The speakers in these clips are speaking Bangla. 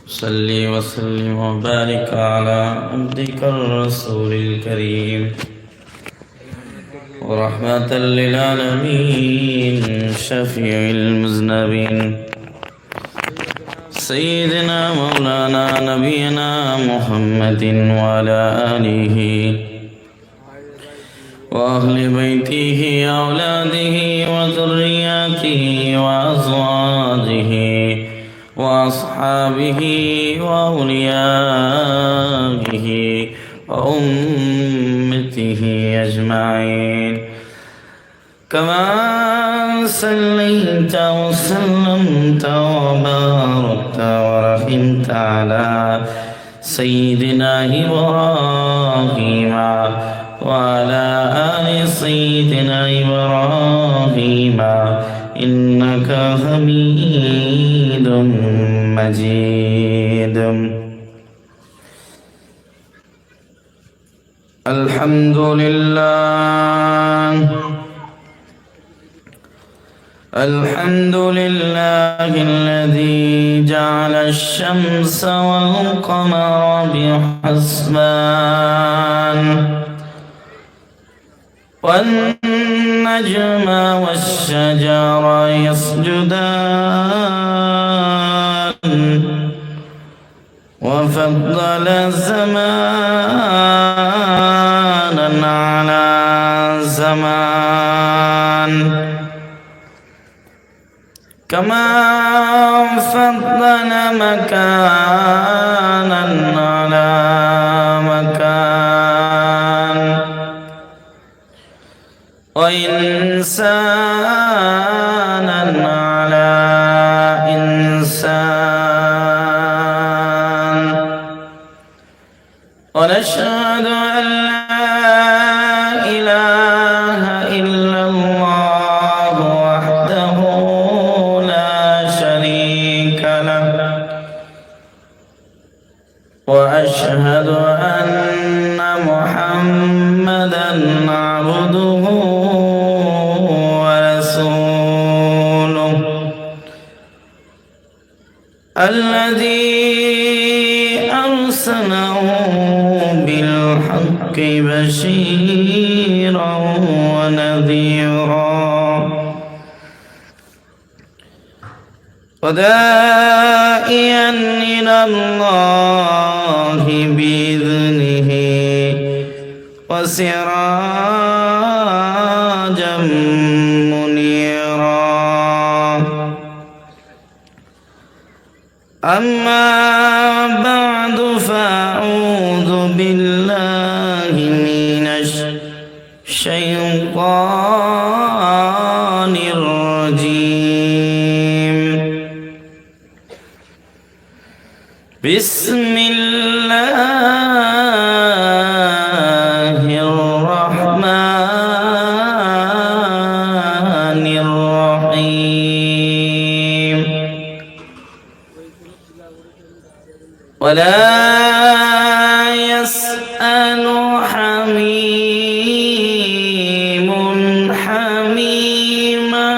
صل وسلم وبارك على عبدك الرسول الكريم ورحمة للعالمين شفيع المذنبين سيدنا مولانا نبينا محمد وعلى آله وأهل بيته أولاده وذرياته وأزواجه وأصحابه وأوليائه وأمته أجمعين كما صليت وسلمت وباركت ورحمت على سيدنا إبراهيم وعلى آل سيدنا إبراهيم إنك حميد مجيد الحمد لله الذي جعل الشمس والقمر بحسبان والنجم والشجر يسجدان وفضل زمانا على زمان كما فضل مكانا على مكان وإنسانا على إنسان ونشهد أن لا إله إلا الله وحده لا شريك له وأشهد أن محمدا عبده ورسوله الذي أرسله بالحق بشيرا ونذيرا وداعيا إلى الله بإذنه وسراجا منيرا أما بعد فأعوذ بالله من الشيطان الرجيم بسم الله الرحمن الرحيم ولا يسأل حميم حميما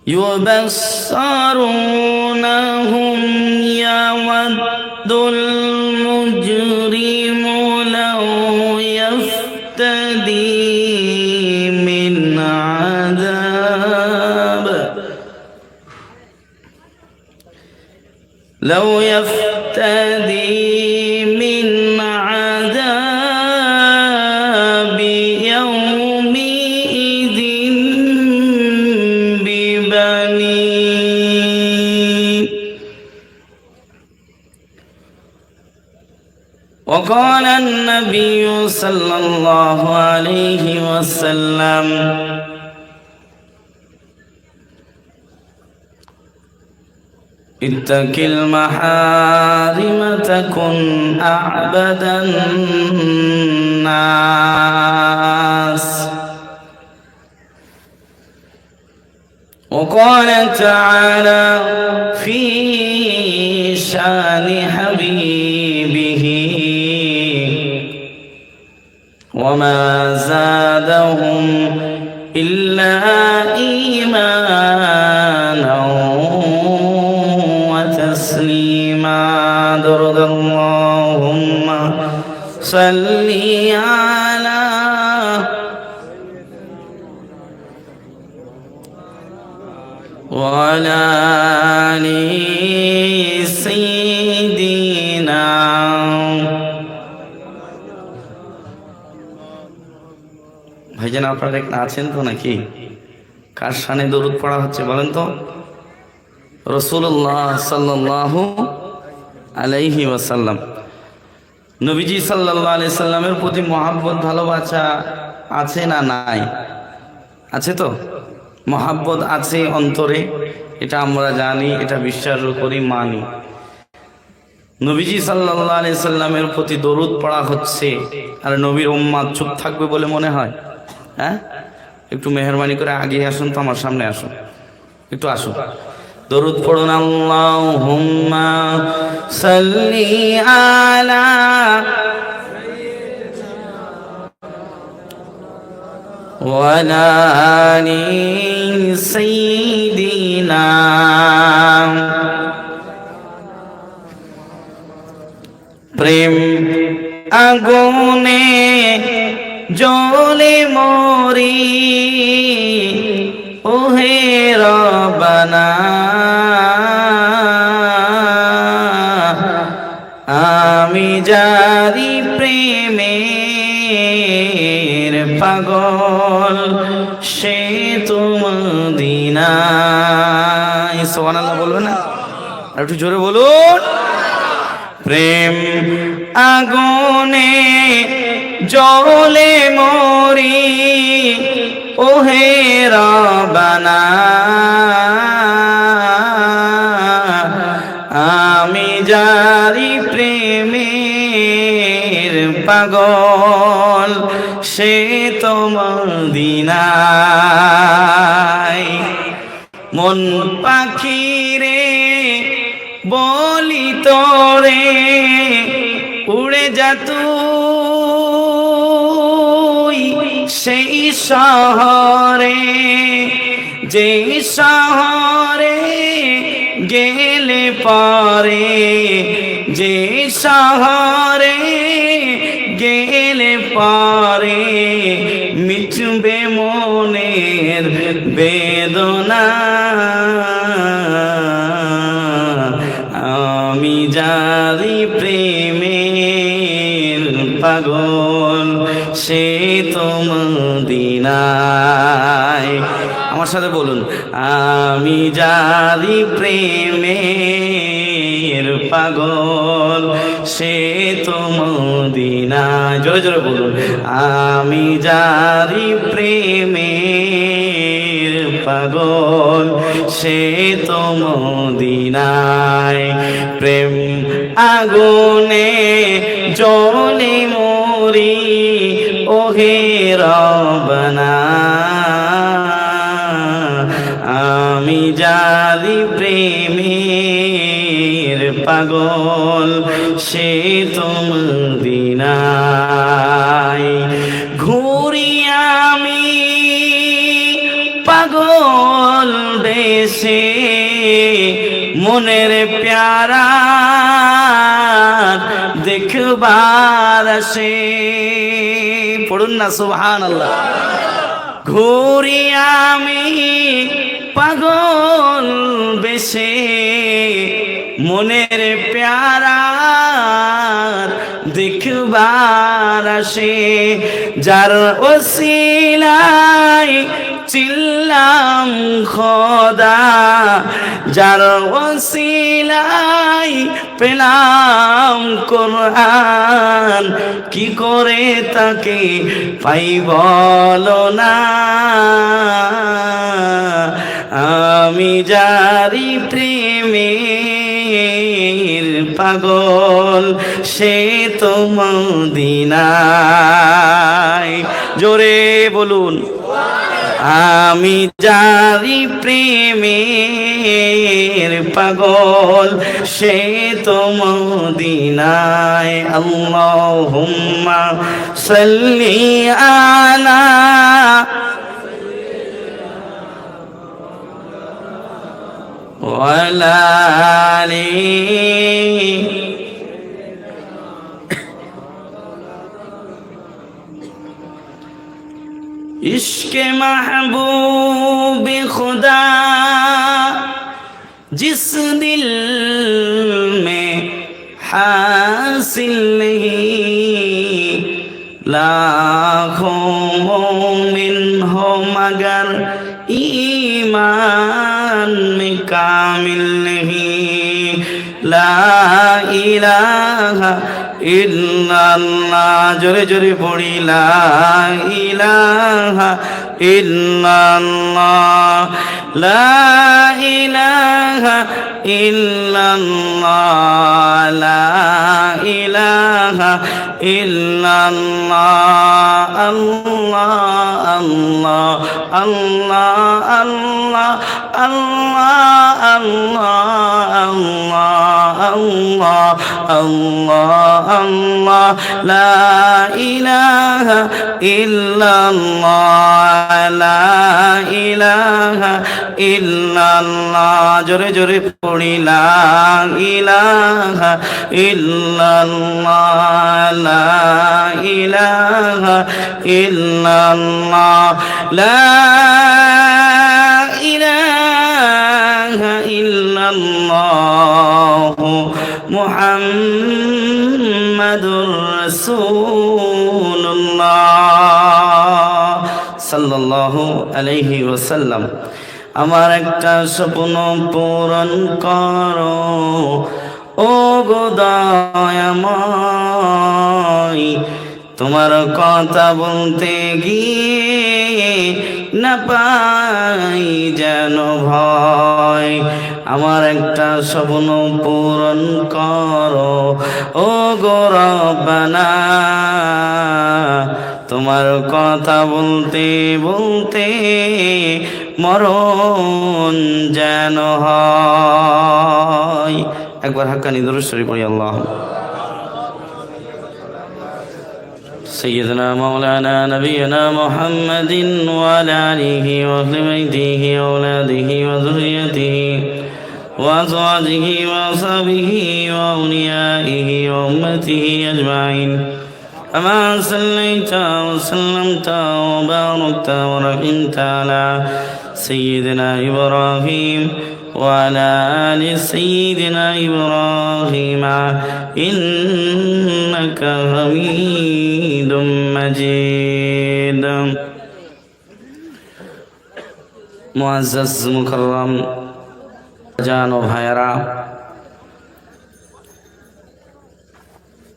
يبصرونهم يود المجرم لو يفتدي من عذاب من عذاب يومئذ ببنيه وقال النبي صلى الله عليه وسلم اتق المحارم تكن أعبد الناس وقال تعالى في شان حبيبه وما زادهم إلا إيمانا وتسليما درد اللهم صل على وعلى آل سيدنا ভাইজান আপনারা এখানে আছেন তো নাকি? কার শানে দরুদ পড়া হচ্ছে বলেন তো? রাসূলুল্লাহ সাল্লাল্লাহু আলাইহি ওয়াসাল্লাম, নবীজি সাল্লাল্লাহু আলাইহি সাল্লামের প্রতি মহব্বত ভালোবাসা আছে না নাই? আছে তো? মহব্বত আছে অন্তরে, এটা আমরা জানি, এটা বিশ্বাস করি, মানি। নবীজি সাল্লাল্লাহু আলাইহি সাল্লামের প্রতি দরুদ পড়া হচ্ছে, আর নবীর উম্মত চুপ থাকবে বলে মনে হয়? হ্যাঁ, একটু মেহরবানি করে আগে আসুন তো, আমার সামনে আসুন, একটু আসুন, দরুদ পড়ুন। আল্লাহুম্মা সাল্লি আলা ওয়ালা আলি সাইয়্যিদিনা। প্রেম আগুনে জ্বলে মরি ওহে রব্বানা, আমি জারি প্রেমের পাগল, সে তো মদিনায়। সুবহানাল্লাহ বলবেন না? আর একটু জোরে বলুন। প্রেম আগুনে জ্বলে মরি ওহে রব্বানা, আমি জারি প্রেমের পাগল, সে তো মদিনায়। মন পাখিরে বলি তোরে উড়ে যা তুই সেই শহরে, যে শহরে গেলে পরে, যে শহরে গেলে পরে মিটবে মনের বেদনা, আমি জারি প্রেমের পাগল, সে তো মদিনায়। আমার সাথে বলুন, আমি জারি প্রেমের পাগল, সে তো মদিনায়। জোরে জোরে বলুন, আমি জারি প্রেমের পাগল, সে তো মদিনায়। প্রেম আগুনে জ্বলে মরি ওহে রব্বানা, আমি জারি প্রেমের পাগল, সে তো মদিনায়। ঘুরি আমি পাগল দেশে মনের প্যারা দেখবার আসে। পড়ুন না সুবহানাল্লাহ। ঘুরি আমি পাগল বেশে মনের প্যারা দেখবার আসে, যার ওসিলায় চিল্লাম খোদা, যার ওসিলায় পেলাম কোরআন, কি করে তাকে পাই বলো না, আমি জারি প্রেমের পাগল, সে তো মদিনায়। জোরে বলুন, আমি যারি প্রেমের পাগল সে তো মদিনায় আল্লাহুম্মা সাল্লি আলা ওয়ালা আলি इश्क महबूब खुदा जिस दिल में हासिल नहीं लाखों मोमिन हो मगर ईमान में कामिल नहीं ला इलाहा इल्लल्लाह जोरे जोरे पढ़ी ला इलाहा इल्लल्लाह ला इलाहा इल्लल्लाह ला इलाहा इल्लल्लाह अल्लाह अल्लाह अल्लाह अल्लाह अल्लाह अल्लाह अल्लाह अल्लाह अल्लाह ला इलाहा इल्लल्लाह ला इलाहा इल्लल्लाह जोरे जोरे पढ़ी ला इलाहा इल्लल्लाह ला इलाहा इल्लल्लाह ला इलाहा इल्लल्लाह मुहम्मदुर रसूलुल्लाह সাল্লাল্লাহু আলাইহি ওয়াসাল্লাম। আমার একটা স্বপ্ন পূরণ করো ও গো দয়াময়, তোমার কথা বলতে গিয়ে না পাই যেন ভয়। আমার একটা স্বপ্ন পূরণ করো ও গো রব্বানা, তোমার কথা বলতে বলতে মরণ যেন হয়। একবার হাক্কানি দরুদ শরীফ পড়ি আল্লাহ سيدنا مولانا نبينا محمد وعلى آله وأهل بيته وأولاده وذريته وأزواجه وأصحابه وأوليائه وأمته أجمعين. أما صليت وسلمت وباركت ورحمت على سيدنا إبراهيم وعلى آل سيدنا إبراهيم إنك حميد مجيد. মুআজ্জাজ মুকাররম জান ও ভাইয়েরা,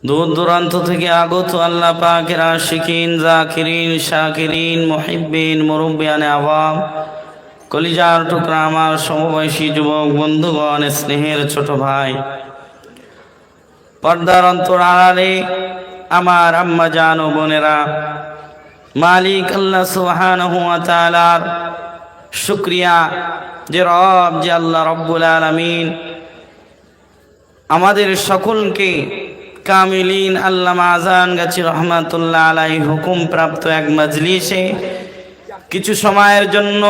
দূর দূরান্ত থেকে আগত আল্লাহ পাকের আশিকিন, জাকিরিন, শাকিরিন, মুহিব্বিন, মুরব্বিয়ানে আওয়াম, কলিজার টুকরা আমার সমবয়সী যুবক বন্ধুগণ, স্নেহের ছোট ভাই, পর্দার অন্তর আড়ালে আমার আম্মা জান ও বোনেরা, মালিক আল্লাহ সুবহানাহু ওয়া তাআলার শুকরিয়া যে রব, যে আল্লাহ রব্বুল আলামিন আমাদের সকলকে কামিলিন আল্লামা আজান গাছি রহমাতুল্লাহ আলাইহি হুকুম প্রাপ্ত এক মজলিসে কিছু সময়ের জন্য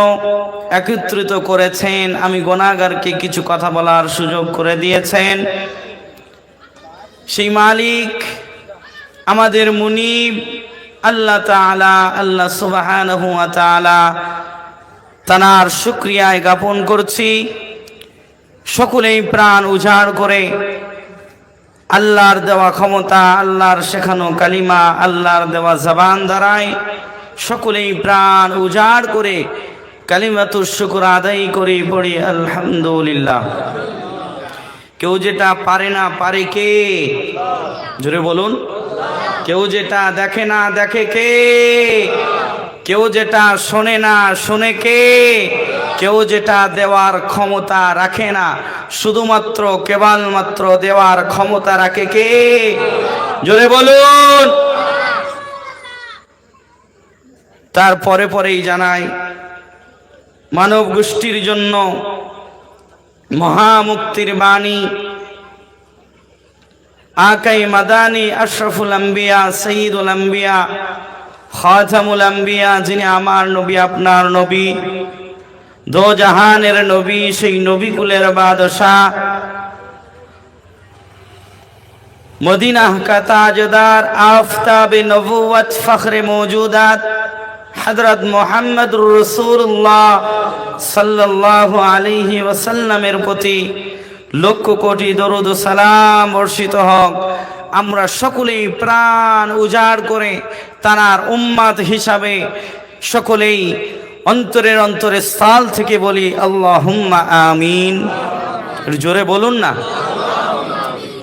একত্রিত করেছেন। আমি গুনাহগারকে কিছু কথা বলার সুযোগ করে দিয়েছেন। সেই মালিক আমাদের মুনিব আল্লাহ তাআলা, আল্লাহ সুবহানাহু ওয়া তাআলা, তানার শুকরিয়া জ্ঞাপন করছি। সকলেই প্রাণ উজাড় করে আল্লাহর দেওয়া ক্ষমতা, আল্লাহর শেখানো কালিমা, আল্লাহর দেওয়া জবান দ্বারাই সকলেই প্রাণ উজাড় করে কালিমাতুশ শুকর আদায় করে পড়ি আলহামদুলিল্লাহ। কেউ যেটা পারে না পারে কে? জোরে বলুন। কেউ যেটা দেখে না দেখে কে? কেউ যেটা শোনে না শোনে কে? কেউ যেটা দেওয়ার ক্ষমতা রাখে না, শুধুমাত্র কেবলমাত্র দেওয়ার ক্ষমতা রাখে কে? জোরে বলুন। তারপরে পরেই জানাই মানব গোষ্ঠীর জন্য মহামুক্তির বাণী, আকাই মাদানি, আশরাফুল আম্বিয়া, সঈদুল আম্বিয়া, খাতামুল আম্বিয়া, যিনি আমার নবী, আপনার নবী, দো জাহানের নবী, সেই নবী কুলের বাদশাহ, মদিনা কা তাজদার, আফতাবে নবুয়ত, ফখরে মৌজুদাত, হযরত মুহাম্মদুর রাসূলুল্লাহ সাল্লাল্লাহু আলাইহি ওয়াসাল্লামের প্রতি লক্ষ কোটি দরুদ ও সালাম বর্ষিত হোক। আমরা সকলেই প্রাণ উজাড় করে তার উম্মত হিসাবে সকলেই অন্তরের অন্তরে স্থল থেকে বলি আল্লাহুম্মা আমিন। জোরে বলুন না।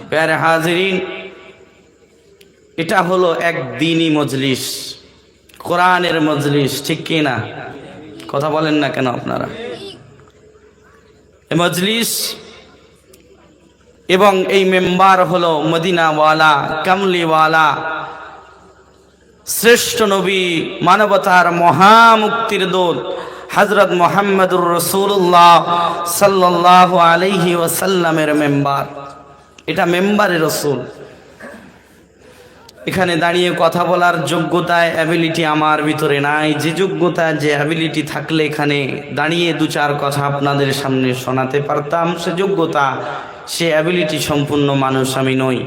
প্যারে হাজিরিন, এটা হলো এক দ্বীনি মজলিস, কোরআনের মজলিস, ঠিক কি না? কথা বলেন না কেন আপনারা? এই মজলিস এবং এই মেম্বার হলো মদিনাওয়ালা, কামলিওয়ালা, শ্রেষ্ঠ নবী, মানবতার মহামুক্তির দূত হযরত মুহাম্মদুর রাসূলুল্লাহ সাল্লাল্লাহু আলাইহি ওয়াসাল্লামের মেম্বার। এটা মেম্বারে রাসূল। এখানে দাঁড়িয়ে কথা বলার যোগ্যতা, অ্যাবিলিটি আমার ভিতরে নাই। যে যোগ্যতা, যে অ্যাবিলিটি থাকলে এখানে দাঁড়িয়ে দু চার কথা আপনাদের সামনে শোনাতে পারতাম, সে যোগ্যতা, সে অ্যাবিলিটি সম্পূর্ণ মানুষ আমি নই।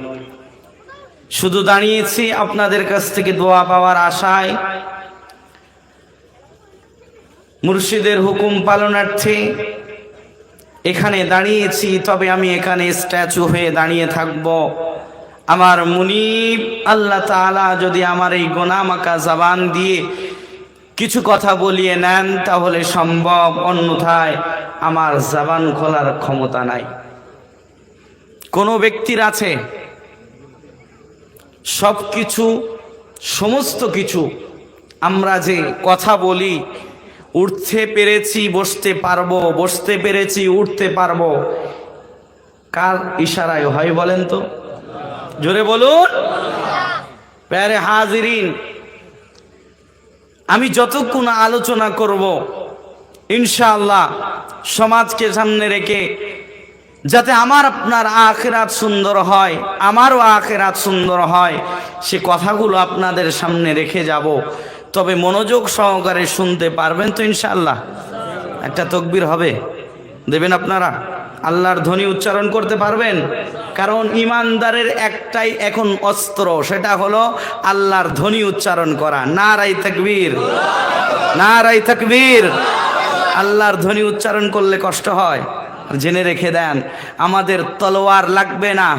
শুধু দাঁড়িয়েছি আপনাদের কাছ থেকে দোয়া পাওয়ার আশায়, মুর্শিদের হুকুম পালনার্থে এখানে দাঁড়িয়েছি। তবে আমি এখানে স্ট্যাচু হয়ে দাঁড়িয়ে থাকব। আমার মুনিব আল্লাহ তাআলা যদি আমার এই গোনামাকা জবান দিয়ে কিছু কথা বলিয়ে নেন তাহলে সম্ভব, অন্যথায় আমার জবান খোলার ক্ষমতা নাই। কোনো ব্যক্তির আছে সব কিছু, সমস্ত কিছু, আমরা যে কথা বলি, উঠতে পেরেছি বসতে পারবো, বসতে পেরেছি উঠতে পারবো, কার ইশারায় হয় বলেন তো? জোরে বলুন। প্যারে হাজিরিন, আমি যতক্ষণ আলোচনা করব ইনশাআল্লাহ সমাজকে সামনে রেখে, যাতে আমার আপনার আখিরাত সুন্দর হয়, আমারও আখিরাত সুন্দর হয়, সে কথাগুলো আপনাদের সামনে রেখে যাব। তবে মনোযোগ সহকারে শুনতে পারবেন তো ইনশাআল্লাহ? একটা তাকবীর হবে, দেবেন আপনারা? আল্লাহর ধ্বনি উচ্চারণ করতে পারবেন? কারণ ইমানদারের একটাই এখন অস্ত্র, সেটা হলো আল্লাহর ধ্বনি উচ্চারণ করা। নারায়ে তাকবীর, নারায়ে তাকবীর। আল্লাহর ধ্বনি উচ্চারণ করলে কষ্ট হয়। জেনে রেখে দেন, আমাদের তলোয়ার লাগবে না,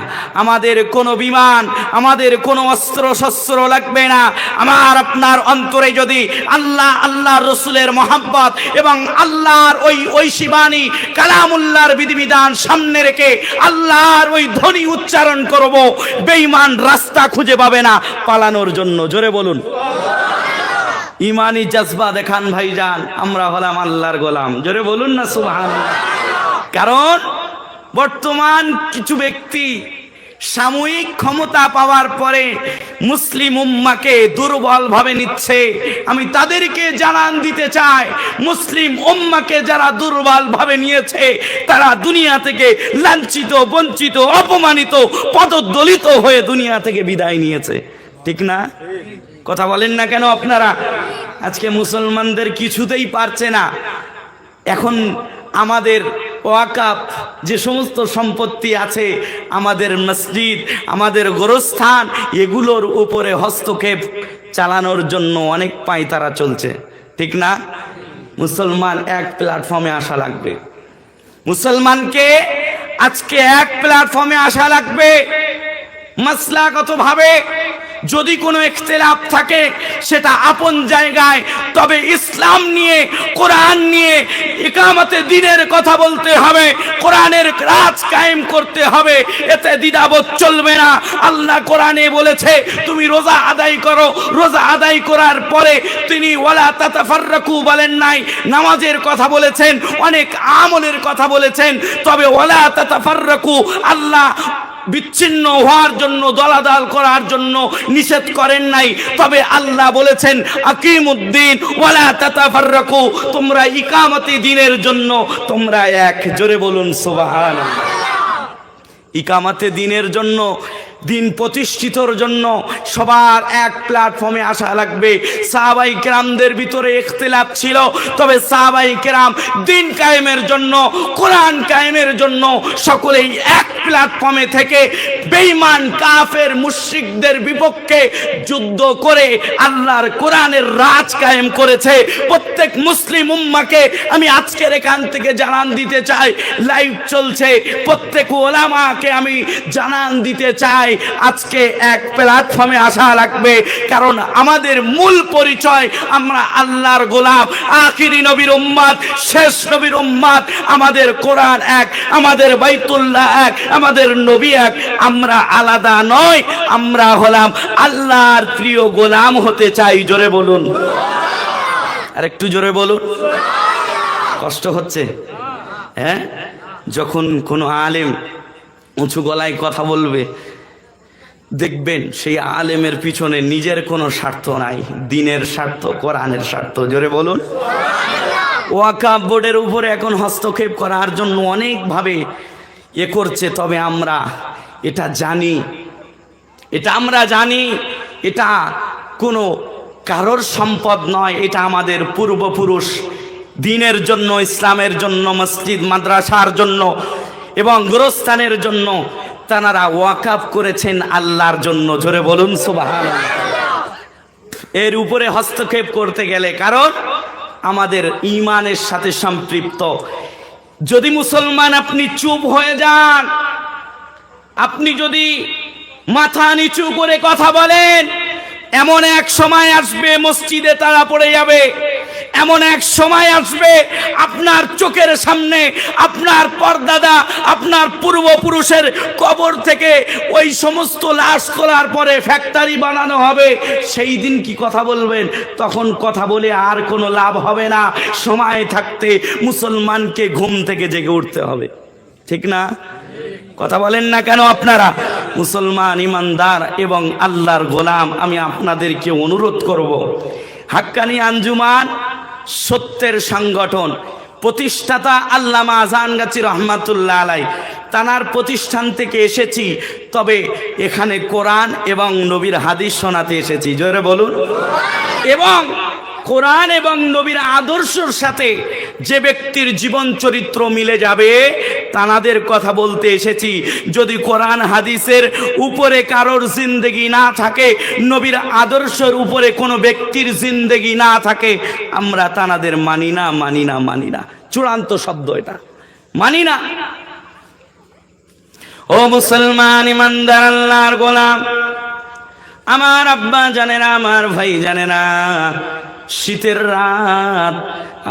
আমাদের কোনো বিমান, আমাদের কোনো অস্ত্র শস্ত্র লাগবে না। আমার আপনার অন্তরে যদি আল্লাহ, আল্লাহর রসুলের মহাব্বত এবং আল্লাহর ওই ঐশী বাণী কালামুল্লাহর বিধিবিধান সামনে রেখে আল্লাহর ওই ধ্বনি উচ্চারণ করব, বেঈমান রাস্তা খুঁজে পাবে না পালানোর জন্য। জোরে বলুন। ইমানি জজবা দেখান ভাইজান, আমরা হলাম আল্লাহর গোলাম। জোরে বলুন না সুবহানাল্লাহ। কারণ বর্তমান কিছু ব্যক্তি সাময়িক ক্ষমতা পাওয়ার পরে মুসলিম উম্মাকে দুর্বল ভাবে নিচ্ছে। আমি তাদেরকে জানান দিতে চাই, মুসলিম উম্মাকে যারা দুর্বল ভাবে নিয়েছে তারা দুনিয়া থেকে লাঞ্ছিত, বঞ্চিত, অপমানিত, পদদলিত হয়ে দুনিয়া থেকে বিদায় নিয়েছে। ঠিক না? কথা বলেন না কেন আপনারা? আজকে মুসলমানদের কিছুতেই পারছে না। এখন আমাদের ওয়াকাফ যে সমস্ত সম্পত্তি আছে, আমাদের মসজিদ, আমাদের গোরস্থান, এগুলোর উপরে হস্তক্ষেপ চালানোর জন্য অনেক পায়তারা চলছে। ঠিক না? মুসলমান এক প্ল্যাটফর্মে আসা লাগবে। মুসলমানকে আজকে এক প্ল্যাটফর্মে আসা লাগবে। মাসলাগতভাবে যদি কোনো ইখতিলাফ থাকে সেটা আপন জায়গায়, তবে ইসলাম নিয়ে, কোরআন নিয়ে ইকামতে দ্বীনের কথা বলতে হবে, কোরআনের রাজ কায়েম করতে হবে, এতে দ্বিধাবোধ চলবে না। আল্লাহ কোরআনে বলেছে তুমি রোজা আদায় করো, রোজা আদায় করার পরে তিনি ওয়ালা তাতাফাররাকু বলেন নাই, নামাজের কথা বলেছেন, অনেক আমলের কথা বলেছেন, তবে ওয়ালা তাতাফাররাকু আল্লাহ বিচ্ছিন্ন হওয়ার জন্য, দলাদল করার জন্য নিষেধ করেন নাই। তবে আল্লাহ বলেছেন আকিমুদ্দিন ওয়ালা তাতাফাররাকু, তোমরা ইকামতে দ্বীনের জন্য তোমরা এক। জোরে বলুন সুবহানাল্লাহ। ইকামতে দ্বীনের জন্য, দিন প্রতিষ্ঠিতর জন্য সবার এক প্ল্যাটফর্মে আসা লাগবে। সাহাবাই কেরামদের ভিতরে ইখতিলাফ ছিল, তবে সাহাবাই কেরাম দিন কায়েমের জন্য, কোরআন কায়েমের জন্য সকলেই এক প্ল্যাটফর্মে থেকে বেঈমান কাফের মুশরিকদের বিপক্ষে যুদ্ধ করে আল্লাহর কোরআনের রাজ কায়েম করেছে। প্রত্যেক মুসলিম উম্মাকে আমি আজকের এখান থেকে জানান দিতে চাই, লাইভ চলছে, প্রত্যেক ওলামাকে আমি জানান দিতে চাই আজকে এক প্ল্যাটফর্মে আসা লাগবে। কারণ আমাদের মূল পরিচয় আমরা আল্লাহর গোলাম, আখিরি নবীর উম্মত, শেষ নবীর উম্মত। আমাদের কোরআন এক, আমাদের বাইতুল্লাহ এক, আমাদের নবী এক। আমরা আলাদা নয়, আমরা হলাম আল্লাহর প্রিয় গোলাম হতে চাই। জোরে বলুন, আর একটু জোরে বলুন। কষ্ট হচ্ছে? হ্যাঁ, যখন কোনো আলেম উঁচু গলায় কথা বলবে দেখবেন সেই আলেমের পিছনে নিজের কোনো স্বার্থ নাই, দ্বীনের স্বার্থ, কোরআনের স্বার্থ। জোরে বলুন। ওয়াকফ বোর্ডের উপরে এখন হস্তক্ষেপ করার জন্য অনেকভাবে করছে, তবে আমরা এটা জানি, আমরা জানি এটা কোনো কারোর সম্পদ নয়, এটা আমাদের পূর্বপুরুষ দ্বীনের জন্য, ইসলামের জন্য, মসজিদ মাদ্রাসার জন্য এবং গোরস্থানের জন্য তারা ওয়াকফ করেছেন আল্লাহর জন্য। জোরে বলুন সুবহানাল্লাহ। এর উপরে হস্তক্ষেপ করতে গেলে কারণ আমাদের ঈমানের সাথে সম্পৃক্ত। যদি মুসলমান আপনি চুপ হয়ে যান, আপনি যদি মাথা নিচু করে কথা বলেন, এমন এক সময় আসবে মসজিদে তারা পড়ে যাবে, এমন এক সময় আসবে আপনার চোখের সামনে আপনার পরদাদা, আপনার পূর্বপুরুষের কবর থেকে ওই সমস্ত লাশ তোলার পরে ফ্যাক্টরি বানানো হবে। সেই দিন কি কথা বলবেন? তখন কথা বলে আর কোনো লাভ হবে না। সময় থাকতে মুসলমানকে ঘুম থেকে জেগে উঠতে হবে, ঠিক না? কথা বলেন না কেন আপনারা? মুসলমান, ইমানদার এবং আল্লাহর গোলাম, আমি আপনাদেরকে অনুরোধ করব, হাক্কানি আঞ্জুমান সত্যের সংগঠন, প্রতিষ্ঠাতা আল্লামা আজানগাছি রহমাতুল্লাহ আলাই, তানার প্রতিষ্ঠান থেকে এসেছি। তবে এখানে কোরআন এবং নবীর হাদিস শোনাতে এসেছি। জোরে বলুন। এবং কোরআন এবং নবীর আদর্শের সাথে যে ব্যক্তির জীবন চরিত্র মিলে যাবে তানাদের কথা বলতে এসেছি। যদি কোরআন হাদিসের উপরে কারোর জিন্দেগি না থাকে, নবীর আদর্শের উপরে কোনো ব্যক্তির জিন্দেগি না থাকে, আমরা তানাদের মানি না, মানি না, মানি না। চূড়ান্ত শব্দ এটা, মানি না। ও মুসলমান, ইমানদার, আল্লাহর গোলাম, আমার আব্বা জানেনা, আমার ভাই জানেনা, শীতের রাত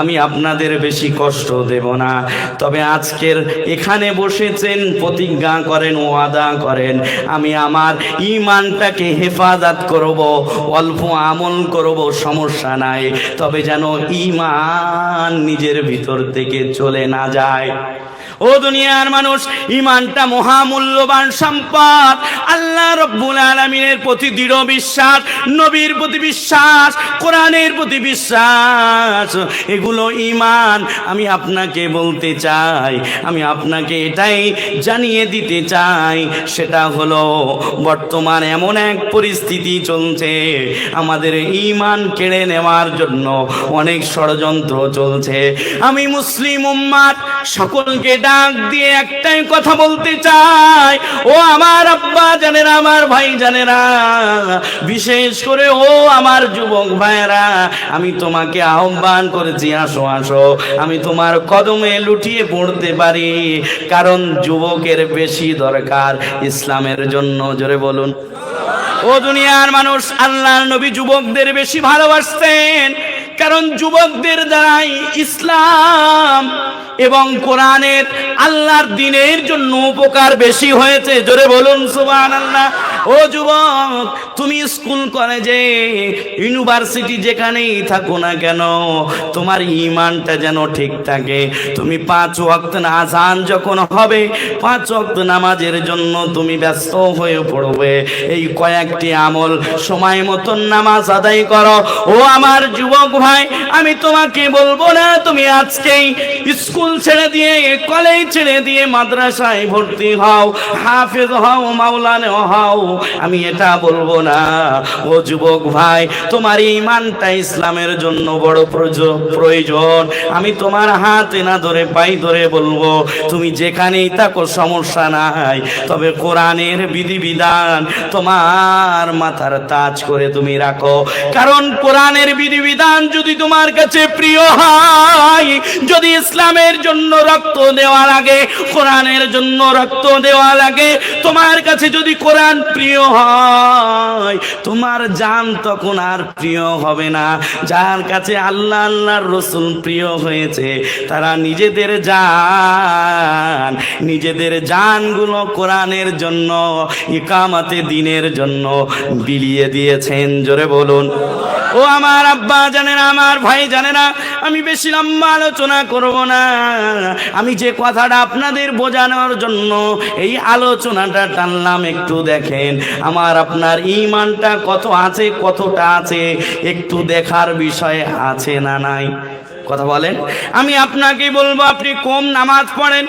আমি আপনাদের বেশি কষ্ট দেব না। তবে আজকের এখানে বসেছেন, প্রতিজ্ঞা করেন, ওয়াদা করেন, আমি আমার ঈমানটাকে হেফাজত করব, অল্প আমল করব, সমস্যা নাই, তবে যেন ঈমান নিজের ভিতর থেকে চলে না যায়। ও দুনিয়ার মানুষ, ঈমানটা মহামূল্যবান সম্পদ। আল্লাহ রাব্বুল আলামিনের প্রতি দৃঢ় বিশ্বাস, নবীর প্রতি বিশ্বাস, কোরআনের প্রতি বিশ্বাস, এগুলো ঈমান। আমি আপনাকে বলতে চাই, আমি আপনাকে এটাই জানিয়ে দিতে চাই, সেটা হলো বর্তমান এমন এক পরিস্থিতি চলছে, আমাদের ঈমান কেড়ে নেওয়ার জন্য অনেক ষড়যন্ত্র চলছে। আমি মুসলিম উম্মাত সকলকে ডাক দিয়ে একটাই কথা বলতে চাই, ও আমার আব্বা জানেরা, আমার ভাই জানেরা, বিশেষ করে ও আমার যুবক ভাইয়েরা, আমি তোমাকে আহ্বান করেছি, আসো আসো, আমি তোমার কদমে লুটিয়ে পড়তে পারি, কারণ যুবকের বেশি দরকার ইসলামের জন্য। জোরে বলুন। ও দুনিয়ার মানুষ, আল্লাহর নবী যুবকদের বেশি ভালোবাসতেন, কারণ যুবকদের দ্বারাই ইসলাম এবং কোরআনের আল্লাহর দ্বীনের জন্য উপকার বেশি হয়েছে। জোরে বলুন সুবহানাল্লাহ। ও যুবক, তুমি স্কুল কলেজে ইউনিভার্সিটি যেখানেই থাকো না কেন, তোমার ঈমানটা যেন ঠিক থাকে। তুমি 5 ওয়াক্ত আযান যখন হবে 5 ওয়াক্ত নামাজের জন্য তুমি ব্যস্ত হয়ে পড়বে। এই কয়েকটি আমল সময় মতন নামাজ আদায় করো। ও আমার যুবক ভাই, আমি তোমাকে বলবো না তুমি আজকেই স্কুল ছেড়ে দিয়ে, কলেজ ছেড়ে দিয়ে মাদ্রাসায় ভর্তি হও, হাফেজ হও, মাওলানা হও, আমি এটা বলবো না। ও যুবক ভাই, তোমার ঈমানটা ইসলামের জন্য বড় প্রয়োজন। আমি তোমার হাতে না ধরে পাই ধরে বলবো, তুমি যেখানেই থাকো সমস্যা নাই, তবে কোরআনের বিধিবিধান তোমার মাথার তাজ করে তুমি রাখো। কারণ কোরআনের বিধিবিধান যদি তোমার কাছে প্রিয় হয়, যদি ইসলামের জন্য রক্ত দেওয়া লাগে, কোরআনের জন্য রক্ত দেওয়া লাগে, তোমার কাছে যদি কোরআন প্রিয় হয়, তোমার জান তখন আর প্রিয় হবে না। যার কাছে আল্লাহ আল্লাহর রাসূল প্রিয় হয়েছে, তারা নিজেদের জানগুলো কোরআনের জন্য, ইকামতে দ্বীনের জন্য বিলিয়ে দিয়েছেন। জোরে বলুন। ও আমার আব্বা জানেন, আমার ভাই জানে না, আমি বেশি লম্বা আলোচনা করব না। আমি যে কথাটা আপনাদের বোঝানোর জন্য এই আলোচনাটা টানলাম, একটু দেখেন আমার আপনার ঈমানটা কত আছে, কতটা আছে, একটু দেখার বিষয় আছে না নাই? কথা বলেন। আমি আপনাকে বলবো, আপনি কম নামাজ পড়েন,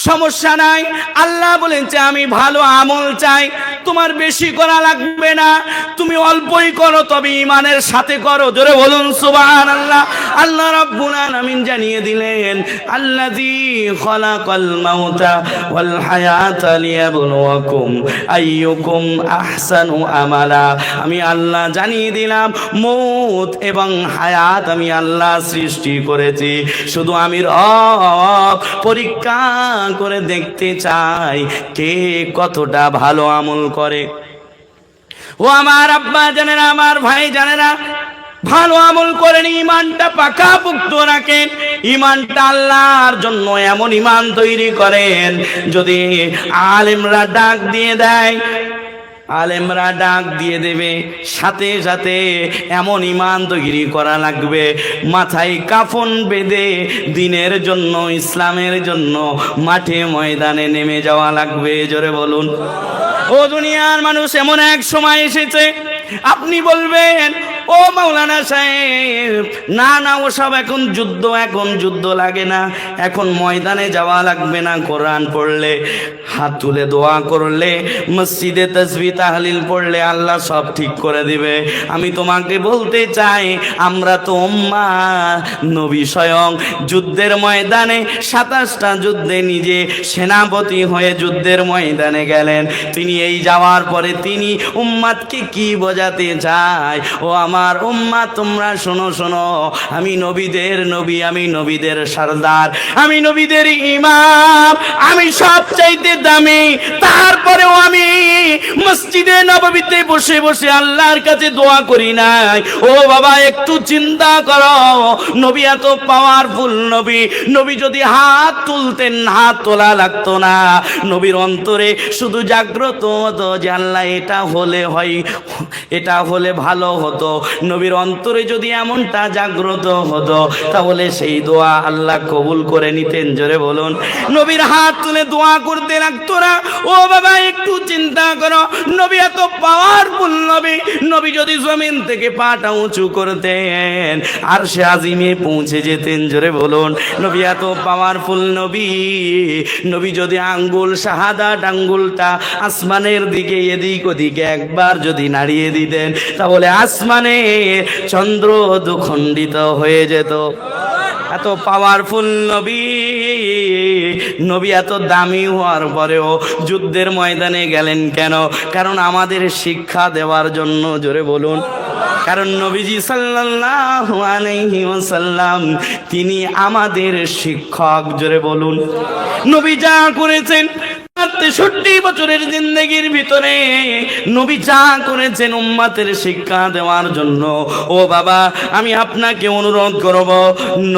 সমস্যা নাই। আল্লাহ বলেন যে আমি ভালো আমল চাই, তোমার বেশি করা লাগবে না, তুমি অল্পই করো, তবে ঈমানের সাথে করো। জোরে বলুন সুবহানাল্লাহ। আল্লাহ রাব্বুল আলামিন জানিয়ে দিলেন, আল্লাযী খালাকাল মাউতা ওয়াল হায়াতা লিয়াবলুয়াকুম আইয়ুকুম আহসানু আমালা। আমি আল্লাহ জানিয়ে দিলাম, মউত এবং হায়াত আমি আল্লাহ সৃষ্টি করেছি, শুধু আমি রব পরীক্ষা করে দেখতে চাই কে কতটা ভালো আমল করে। ও আমার আব্বা জানেন, আমার ভাই জানেনা, ভালো আমল করেন, ঈমানটা পাকাপোক্ত রাখেন, ঈমানটা আল্লাহর জন্য এমন ঈমান তৈরি করেন, যদি আলেমরা ডাক দিয়ে দেয়, আলেমরা ডাক দিয়ে দেবে, সাথে সাথে এমন ঈমান তৈরি করা লাগবে, মাথায় কাফন বেঁধে দ্বীনের জন্য, ইসলামের জন্য মাঠে ময়দানে নেমে যাওয়া লাগবে। জোরে বলুন। ও দুনিয়ার মানুষ, এমন এক সময় এসেছে আপনি বলবেন, ও মাওলানা সাহেব, না না ওসব এখন যুদ্ধ লাগে না, এখন ময়দানে যাওয়া লাগবে না, কোরআন পড়লে, হাত তুলে দোয়া করলে, মসজিদে তাসবিহ তাহলিল পড়লে আল্লাহ সব ঠিক করে দিবে। আমি তোমাকে বলতে চাই, আমরা তো উম্মাহ, নবী স্বয়ং যুদ্ধের ময়দানে 27টা যুদ্ধে নিজে সেনাপতি হয়ে যুদ্ধের ময়দানে গেলেন। তিনি এই যাওয়ার পরে তিনি উম্মাদকে কি বোঝাতে চায়, ও আমার উম্মাত তোমরা শোনো শোনো, আমি নবীদের নবী, আমি নবীদের সরদার, আমি নবীদের ইমাম, আমি সবচাইতে দামি, তারপরেও আমি মসজিদে নববীতে বসে বসে আল্লাহর কাছে দোয়া করি নাই। ও বাবা, একটু চিন্তা করো, নবী এত পাওয়ারফুল নবী, নবী যদি হাত তুলতেন হাত তোলা লাগতো না, নবীর অন্তরে শুধু জাগ্রত হতো যে আল্লাহ এটা হলে হয়, এটা হলে ভালো হতো। নবীর অন্তরে যদি এমনটা জাগ্রত হতো, তাহলে সেই দোয়া আল্লাহ কবুল করে নিতেন। জোরে বলুন। নবীর হাত তুলে দোয়া করতে লাগতো না। ও বাবা, একটু চিন্তা করো, নবী এত পাওয়ারফুল নবী, নবী যদি জমিন থেকে পাটা উঁচু করতেন আরশে আজিমে পৌঁছে যেতেন। জোরে বলুন। নবী এত পাওয়ারফুল নবী, নবী যদি আঙ্গুল শাহাদাত আঙ্গুলটা আসমানের দিকে এদিক ওদিকে একবার যদি নাড়িয়ে দিতেন, তাহলে আসমানে চন্দ্র দুখণ্ডিত হয়ে যেত। এত পাওয়ারফুল নবী, নবী এত দামি হওয়ার পরেও যুদ্ধের ময়দানে গেলেন কেন? কারণ আমাদের শিক্ষা দেওয়ার জন্য। জোরে বলুন। কারণ নবীজি সাল্লাল্লাহু আলাইহি ওয়াসাল্লাম তিনি আমাদের শিক্ষক। জোরে বলুন। নবী যা করেছেন তার 63 বছরের জিন্দেগির ভিতরে নবী যা করেছেন উম্মতের শিক্ষা দেওয়ার জন্য, ও বাবা আমি আপনাকে অনুরোধ করব,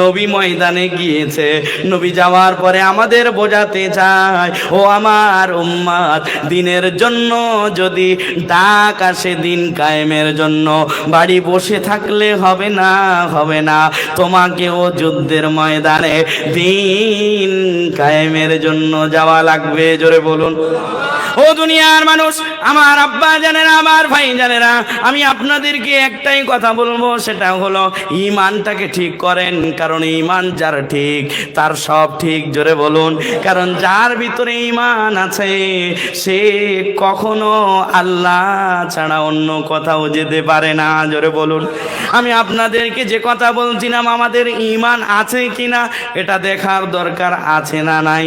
নবী ময়দানে গিয়েছে, নবী যাওয়ার পরে আমাদের বোঝাতে চায়, ও আমার উম্মত, দিনের জন্য যদি ডাক আসে দিন কায়েমের জন্য, বাড়ি বসে থাকলে হবে না, হবে না, তোমাকেও যুদ্ধের ময়দানে দিন কায়েমের জন্য যাওয়া লাগবে। জোরে বলুন। ও দুনিয়ার মানুষ, আমার আব্বা জানেরা, আমার ভাই জানেরা, আমি আপনাদেরকে একটাই কথা বলবো, সেটা হলো ঈমানটাকে ঠিক করেন, কারণ ঈমান যার ঠিক তার সব ঠিক। জোরে বলুন। কারণ যার ভিতরে ঈমান আছে সে কখনো আল্লাহ ছাড়া অন্য কোথাও যেতে পারে না। জোরে বলুন। আমি আপনাদেরকে যে কথা বলছিলাম, আমাদের ঈমান আছে কিনা এটা দেখার দরকার আছে না নাই?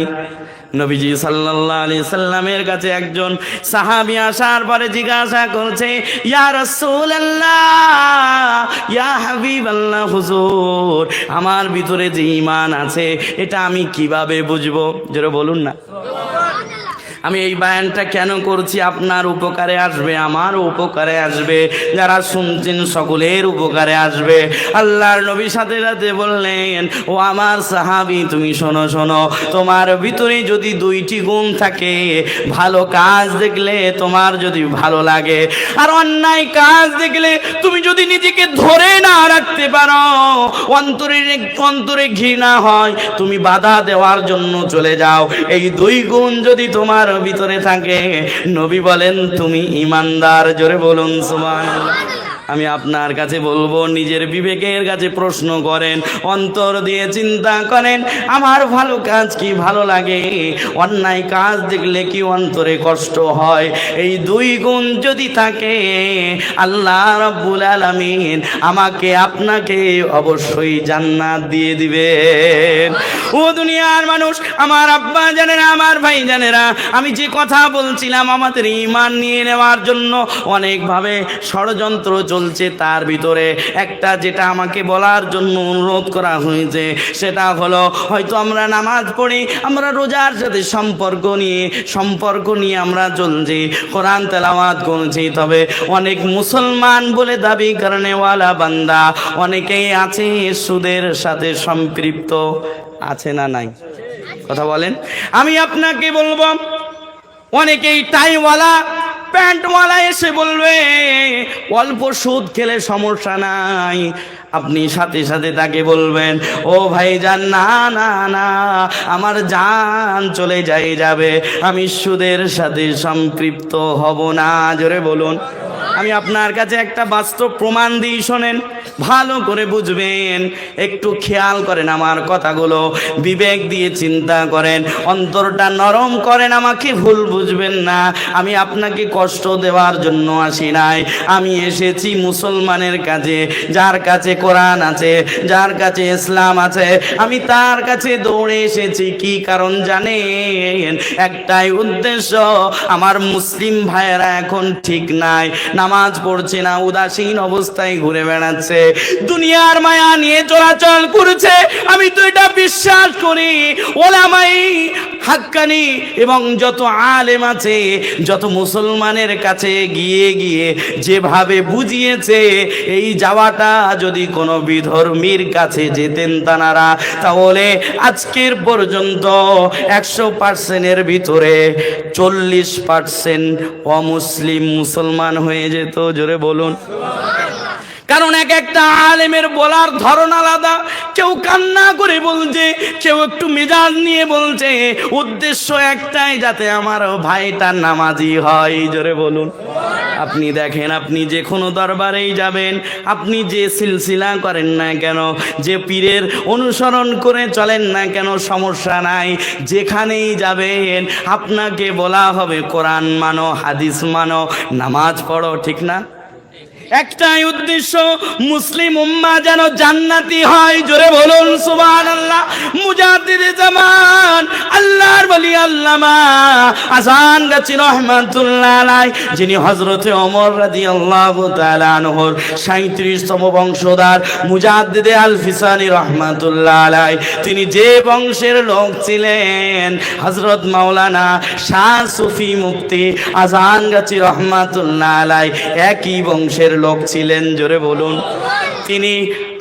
নবীজি সাল্লাল্লাহু আলাইহি সাল্লামের কাছে একজন সাহাবী আসার পরে জিজ্ঞাসা করছে, ইয়া রাসূলুল্লাহ, ইয়া হাবিবাল্লাহ, হুজুর আমার ভিতরে যে ঈমান আছে এটা আমি কিভাবে বুঝবো? জোরে বলুন না। আমি এই বয়ানটা কেন করছি? আপনার উপকারে আসবে, আমার উপকারে আসবে, যারা শুনছেন সকলের উপকারে আসবে। আল্লাহর নবী সাথে সাথে বললেন, ও আমার সাহাবী তুমি শোনো শোনো, তোমার ভিতরে যদি দুইটি গুণ থাকে, ভালো কাজ দেখলে তোমার যদি ভালো লাগে, আর অন্যায় কাজ দেখলে তুমি যদি নিজেকে ধরে না রাখতে পারো, অন্তরে ঘৃণা হয়, তুমি বাধা দেওয়ার জন্য চলে যাও, এই দুই গুণ যদি তোমার ভিতরে থাকে, নবী বলেন তুমি ঈমানদার। জোরে বলুন সুবহানাল্লাহ। আমি আপনার কাছে বলবো, নিজের বিবেকের কাছে প্রশ্ন করেন, অন্তর দিয়ে চিন্তা করেন, আমার ভালো কাজ কি ভালো লাগে, অন্যায় কাজ দেখলে কি অন্তরে কষ্ট হয়, এই দুই গুণ যদি থাকে, আল্লাহ রাব্বুল আলামিন আমাকে আপনাকে অবশ্যই জান্নাত দিয়ে দিবেন। ও দুনিয়ার মানুষ, আমার আব্বা জানেরা, আমার ভাই জানেরা, আমি যে কথা বলছিলাম আমাদের ঈমান নিয়ে নেওয়ার জন্য অনেকভাবে ষড়যন্ত্র চলছে, তার ভিতরে একটা যেটা আমাকে বলার জন্য অনুরোধ করা হয়েছে, সেটা হলো হয়তো আমরা নামাজ পড়ি, আমরা রোজার সাথে সম্পর্ক নিয়ে আমরা চলছি, কোরআন তেলাওয়াত করছি, তবে অনেক মুসলমান বলে দাবি করেনেওয়ালা বান্দা অনেকেই আছে সুদের সাথে সম্পৃক্ত। আছে না নাই? কথা বলেন। আমি আপনাকে বলবো, অনেকেই টাইওয়ালা প্যান্টওয়ালা এসে বলবে অল্প সুদ খেলে সমস্যা নাই, আপনি সাথে সাথে তাকে বলবেন, ও ভাইজান না না না, আমার জান চলে যাবে, আমি সুদের সাথে সম্পৃক্ত হব না। জোরে বলুন। আমি আপনার কাছে একটা বাস্তব প্রমাণ দিই, শোনেন, ভালো করে বুঝবেন, একটু খেয়াল করেন আমার কথাগুলো, বিবেক দিয়ে চিন্তা করেন, অন্তরটা নরম করেন, আমাকে ভুল বুঝবেন না। আমি আপনাকে কষ্ট দেওয়ার জন্য আসি নাই, আমি এসেছি মুসলমানের কাছে, যার কাছে কোরআন আছে, যার কাছে ইসলাম আছে, আমি তার কাছে দৌড়ে এসেছি। কি কারণ জানেন? একটাই উদ্দেশ্য, আমার মুসলিম ভাইয়েরা এখন ঠিক নাই, নামাজ পড়ছে না, উদাসীন অবস্থায় ঘুরে বেড়াচ্ছে, দুনিয়ার মায়া নিয়ে চলাচল করছে। আমি তো এটা বিশ্বাস করি, ওলামাই হাক্কানি এবং যত আলেম আছে, যত মুসলমানের কাছে গিয়ে গিয়ে যেভাবে বুঝিয়েছে, এই যাওয়াটা যদি কোনো বিধর্মীর কাছে যেতেন তানারা, তাহলে আজকের পর্যন্ত 100%-এর ভিতরে 40% অমুসলিম মুসলমান হয়ে যেত। জোরে বলুন। কারণ এক একটা আলেমের বলার ধরন আলাদা, কেউ কান্না করে বলছে, কেউ একটু মেজাজ নিয়ে বলছে, উদ্দেশ্য একটাই, যাতে আমার ভাইটা নামাজি হয়। জোরে বলুন। আপনি দেখেন, আপনি যে কোনো দরবারেই যাবেন, আপনি যে সিলসিলা করেন না কেন, যে পীরের অনুসরণ করে চলেন না কেন, সমস্যা নাই, যেখানেই যাবেন আপনাকে বলা হবে কোরআন মানো, হাদিস মানো, নামাজ পড়ো, ঠিক না? একটাই উদ্দেশ্য, মুসলিম উম্মাহ যেন জান্নাতি হয়। জোরে বলুন সুবহানাল্লাহ। মুজাদ্দিদে জামান আল্লাহর ওলি আল্লামা আজান গাছি রহমাতুল্লাহ আলাইহি, যিনি হযরতে ওমর রাদিয়াল্লাহু তাআলা আনহুর 37তম বংশধর মুজাদ্দিদে আল ফিসানি রহমাতুল্লাহ আলাইহি, তিনি যে বংশের লোক ছিলেন, হযরত মাওলানা শাহ সুফি মুফতি আজান গাছি রহমাতুল্লাহ আলাইহি একই বংশের লোক ছিলেন। জোরে বলুন। তিনি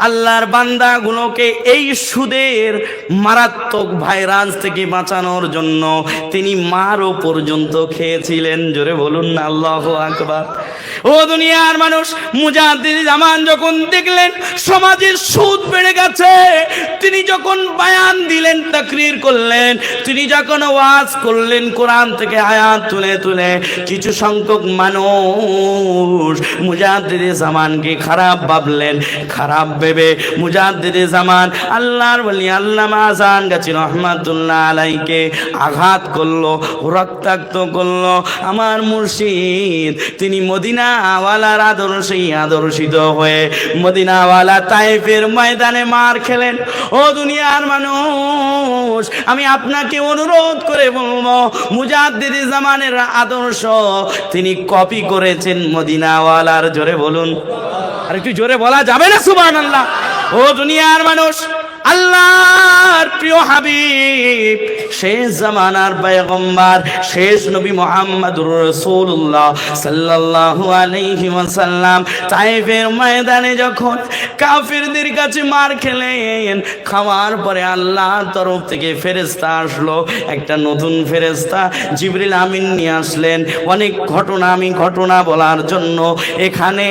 আল্লাহর বান্দাগুলোকে এই সুদের মারাত্মক ভাইরাস থেকে বাঁচানোর জন্য তিনি মারও পর্যন্ত খেয়েছিলেন। জোরে বলুন না আল্লাহু আকবার। ও দুনিয়ার মানুষ, মুজাদ্দিদ জামান যখন দেখলেন সমাজের সুদ বেড়ে গেছে, তিনি যখন বয়ান দিলেন, তাকরীর করলেন, তিনি যখন ওয়াজ করলেন, কোরআন থেকে আয়াত তুলে তুলে কিছু সংখ্যক মানুষ মুজাদ্দিদ জামানকে খারাপ ভাবলেন। খারাপ ভেবে মুজাদ্দিদ জামান আল্লাহর ওলি আল্লামা আজান গাছি রহমাতুল্লাহ আলাইহিকে আঘাত করলো, রক্তাক্ত করলো। আমার মুর্শিদ তিনি মদিনাওয়ালার আদর্শে আদর্শিত হয়ে মদিনাওয়ালা তায়েফের ময়দানে মার খেলেন। ও দুনিয়ার মানুষ, আমি আপনাকে অনুরোধ করে বলবো, মুজাদ্দিদ জামানের আদর্শ তিনি কপি করেছেন মদিনাওয়ালার। জোরে বলুন। আর একটু জোরে বলা যাবে না সুবহানাল্লাহ? ও দুনিয়ার মানুষ, আল্লাহর প্রিয় হাবিব, শেষ জামানার পয়গম্বর, শেষ নবী মুহাম্মদুর রাসূলুল্লাহ সাল্লাল্লাহু আলাইহি ওয়াসাল্লাম তায়েফের ময়দানে যখন কাফিরদের কাছে মার খেলেন, খাওয়ার পরে আল্লাহর তরফ থেকে ফেরেশতা আসলো, একটা নতুন ফেরেশতা জিবরিল আমিন নিয়ে আসলেন অনেক ঘটনা, আমি ঘটনা বলার জন্য এখানে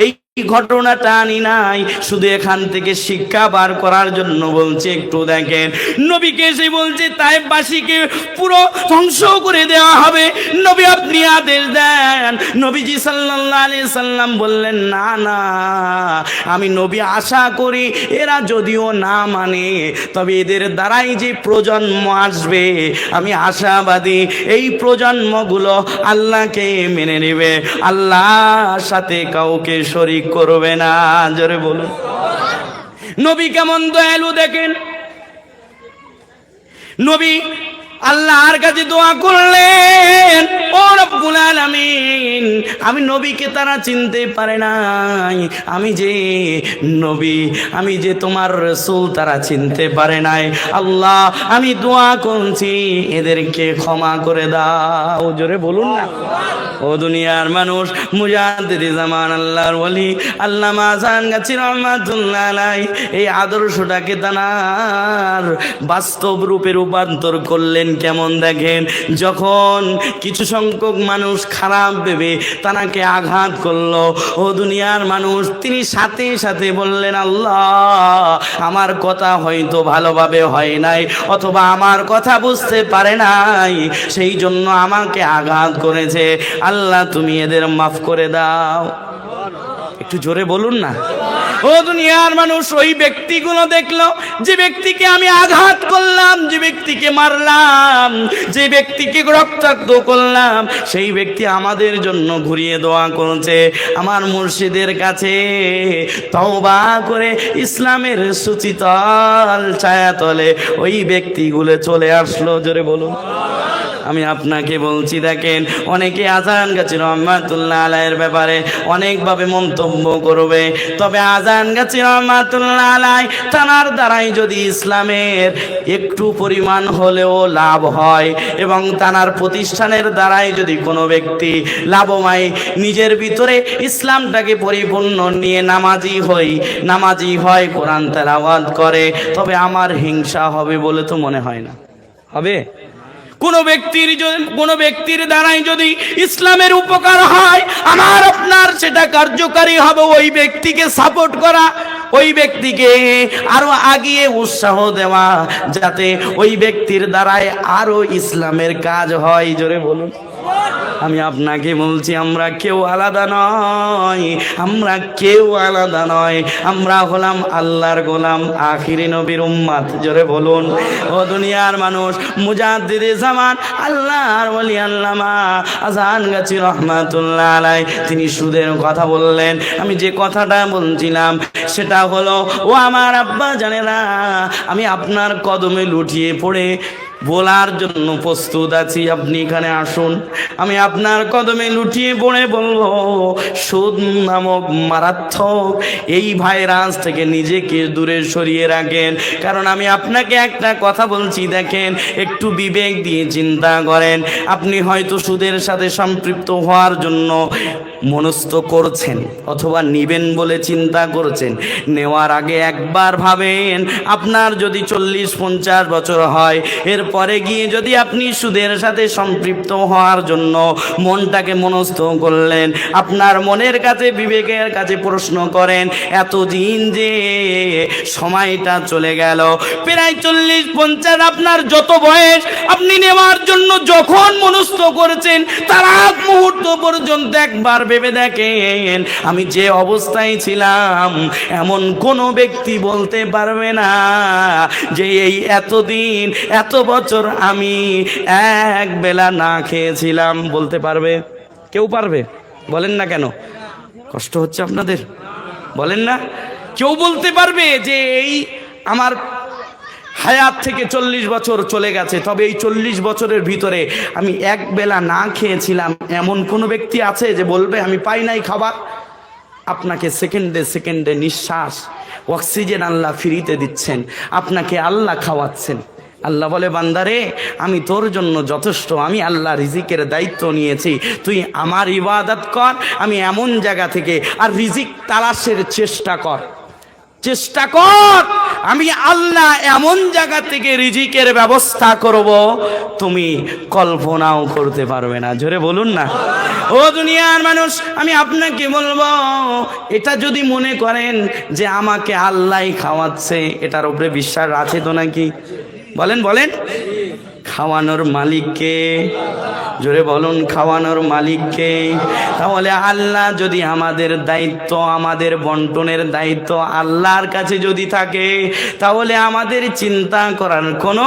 এই ঘটনাটা আনি নাই, শুধু এখান থেকে শিক্ষা বার করার জন্য বলছে। একটু দেখেন, নবীকে এসে বলছে তায়েফবাসীকে পুরো ধ্বংস করে দেওয়া হবে, নবী আপনি আদেশ দেন। নবীজি সাল্লাল্লাহু আলাইহি সাল্লাম বললেন, না না, আমি নবী আশা করি এরা যদিও না মানে, তবে এদের দ্বারাই যে প্রজন্ম আসবে আমি আশাবাদী এই প্রজন্মগুলো আল্লাহকে মেনে নেবে, আল্লাহর সাথে কাউকে শরীক করবে না। জোরে বলুন। নবী কেমন দয়ালু দেখেন। নবী আল্লাহর কাছে দোয়া করলেন, ও রব্বুল আলামিন, আমি নবীকে তারা চিনতে পারে নাই, আমি যে নবী, আমি যে তোমার রাসূল তারা চিনতে পারে নাই। আল্লাহ, আমি দোয়া করছি এদেরকে ক্ষমা করে দাও। জোরে বলুন না। ও দুনিয়ার মানুষ, মুজাদ্দিদ জামান আল্লাহর ওলি আল্লামা আজান গাছি রহমাতুল্লাহ আলাইহি এই আদর্শটাকে তার বাস্তব রূপে রূপান্তর করলেন। কেমন দেখেন, যখন কিছু সংখ্যক মানুষ খারাপ ভেবে তাকে আঘাত করলো, ও দুনিয়ার মানুষ, তিনি সাথে সাথে বললেন, আল্লাহ, আমার কথা হয়তো ভালোভাবে হয় নাই, অথবা আমার কথা বুঝতে পারে নাই, সেই জন্য আমাকে আঘাত করেছে, আল্লাহ তুমি এদের মাফ করে দাও। একটু জোরে বলুন না। ও দুনিয়ার মানুষ, ওই ব্যক্তিগুলো দেখলো, যে ব্যক্তিকে আমি আঘাত করলাম, যে ব্যক্তিকে মারলাম, যে ব্যক্তিকে রক্তাক্ত করলাম, সেই ব্যক্তি আমাদের জন্য ঘুরিয়ে দোয়া করেছে আমার মুর্শিদের কাছে, তওবা করে ইসলামের সুচিতল ছায়াতলে ওই ব্যক্তিগুলো চলে আসলো। জোরে বলুন। আমি আপনাকে বলছি, দেখেন, অনেকে আজান গাছি রহমাতুল্লাহ আলাইহির ব্যাপারে অনেকভাবে মন্তব্য করবে, তবে আজান গাছি রহমাতুল্লাহ আলাইহি তার দ্বারাই যদি ইসলামের একটু পরিমাণ হলেও লাভ হয়, এবং তার প্রতিষ্ঠানের দ্বারাই যদি কোনো ব্যক্তি লাভময় নিজের ভিতরে ইসলামটাকে পরিপূর্ণ নিয়ে নামাজি হয়, কোরআন তেলাওয়াত করে, তবে আমার হিংসা হবে বলে তো মনে হয় না। হবে? কোনো ব্যক্তির দ্বারাই যদি ইসলামের উপকার হয়, আমার আপনার সেটা কার্যকারী হবে ওই ব্যক্তিকে সাপোর্ট করা, ওই ব্যক্তিকে আরো আগিয়ে উৎসাহ দেওয়া, যাতে ওই ব্যক্তির দ্বারাই আরো ইসলামের কাজ হয়। জোরে বলুন। আমি আপনাকে বলছি আমরা কেউ আলাদা নয়, আমরা কেউ আলাদা নয়, আমরা হলাম আল্লাহর গোলাম, আখিরি নবীর উম্মত। জোরে বলুন। ও দুনিয়ার মানুষ, মুজাদ্দিদে জামান আল্লাহর ওলি আল্লামা আজান গাছি রহমাতুল্লাহ আলাই তিনি সুদের কথা বললেন। আমি যে কথাটা বলছিলাম সেটা হলো, ও আমার আব্বা জানেরা, আমি আপনার কদমে লুটিয়ে পড়ে বলার জন্য প্রস্তুত আছি, আপনি এখানে আসুন। আমি আপনার কদমে লুটিয়ে পড়ে বলবো, সুদ নামক মারাত্মক এই ভাইরাস থেকে নিজেকে দূরে সরিয়ে রাখেন। কারণ আমি আপনাকে একটা কথা বলছি, দেখেন, একটু বিবেক দিয়ে চিন্তা করেন। আপনি হয়তো সুদের সাথে সম্পৃক্ত হওয়ার জন্য মনস্থ করছেন অথবা নিবেন বলে চিন্তা করছেন। নেওয়ার আগে একবার ভাবেন, আপনার যদি 40-50 বছর হয়, এরপরে গিয়ে যদি আপনি সুদের সাথে সম্পৃক্ত হওয়ার জন্য মনটাকে মনস্থ করলেন, আপনার মনের কাছে, বিবেকের কাছে প্রশ্ন করেন, এতদিন যে সময়টা চলে গেল, প্রায় 40-50 আপনার যত বয়স, আপনি নেওয়ার জন্য যখন মনস্থ করেছেন তার আগ মুহূর্ত পর্যন্ত একবার ভেবে দেখেন, আমি যে অবস্থায় ছিলাম এমন কোনো ব্যক্তি বলতে পারবে না যে এই এতদিন এত বছর আমি এক বেলা না খেয়েছিলাম। বলতে পারবে? কেউ পারবে? বলেন না কেন? কষ্ট হচ্ছে আপনাদের? বলেন না? কেউ বলতে পারবে যে এই আমার হায়াত থেকে 40 বছর চলে গেছে, তবে এই 40 বছরের ভিতরে আমি এক বেলা না খেয়েছিলাম, এমন কোনো ব্যক্তি আছে যে বলবে আমি পাই নাই খাবার? আপনাকে সেকেন্ডে সেকেন্ডে নিঃশ্বাস, অক্সিজেন আল্লাহ ফ্রিতে দিচ্ছেন, আপনাকে আল্লাহ খাওয়াচ্ছেন। আল্লাহ বলে, বান্দারে আমি তোর জন্য যথেষ্ট, আমি আল্লাহ রিজিকের দায়িত্ব নিয়েছি, তুই আমার ইবাদত কর। আমি এমন জায়গা থেকে আর রিজিক তালাশের চেষ্টা কর, চেষ্টা কর। আমি আল্লাহ এমন জায়গা থেকে রিজিকের ব্যবস্থা করব তুমি কল্পনাও করতে পারবে না। জোরে বলুন না। ও দুনিয়ার মানুষ, আমি আপনাকে বলবো, এটা যদি মনে করেন যে আমাকে আল্লাহ খাওয়াচ্ছে, এটার উপরে বিশ্বাস আছে তো নাকি? বলেন বলেন। খাওয়ানোর মালিককে? জোরে বলুন, খাওয়ানোর মালিককে? তাহলে আল্লাহ যদি আমাদের দায়িত্ব, আমাদের বন্টনের দায়িত্ব আল্লাহর কাছে যদি থাকে, তাহলে আমাদের চিন্তা করার কোনো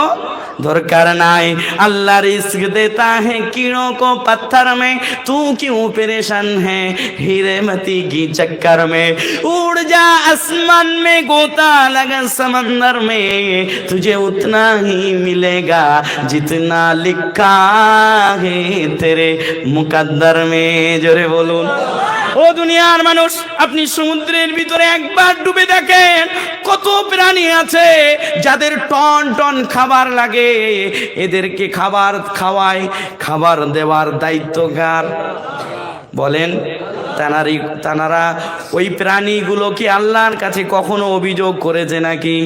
दरकार नाई। अल्लाह रिस्क देता है कीड़ों को पत्थर में, तू क्यों परेशान है हीरे मती की चक्कर में। उड़ जा आसमान में, गोता लगा समंदर में, तुझे उतना ही मिलेगा जितना लिखा है तेरे मुकद्दर में। जोरे बोलून ओ दुनियार मानुष अपनी समुद्रेर भितरे एकबार डुबे देखें कत प्राणी आछे जादेर टन टन खाबार लागे, एदेरके खाबार खावाय, खाबार देवार दायित्व कार बोलेन? तानारा ओई प्राणीगुलो कि आल्लाहर काछे कखनो अभियोग करेছে नाकि?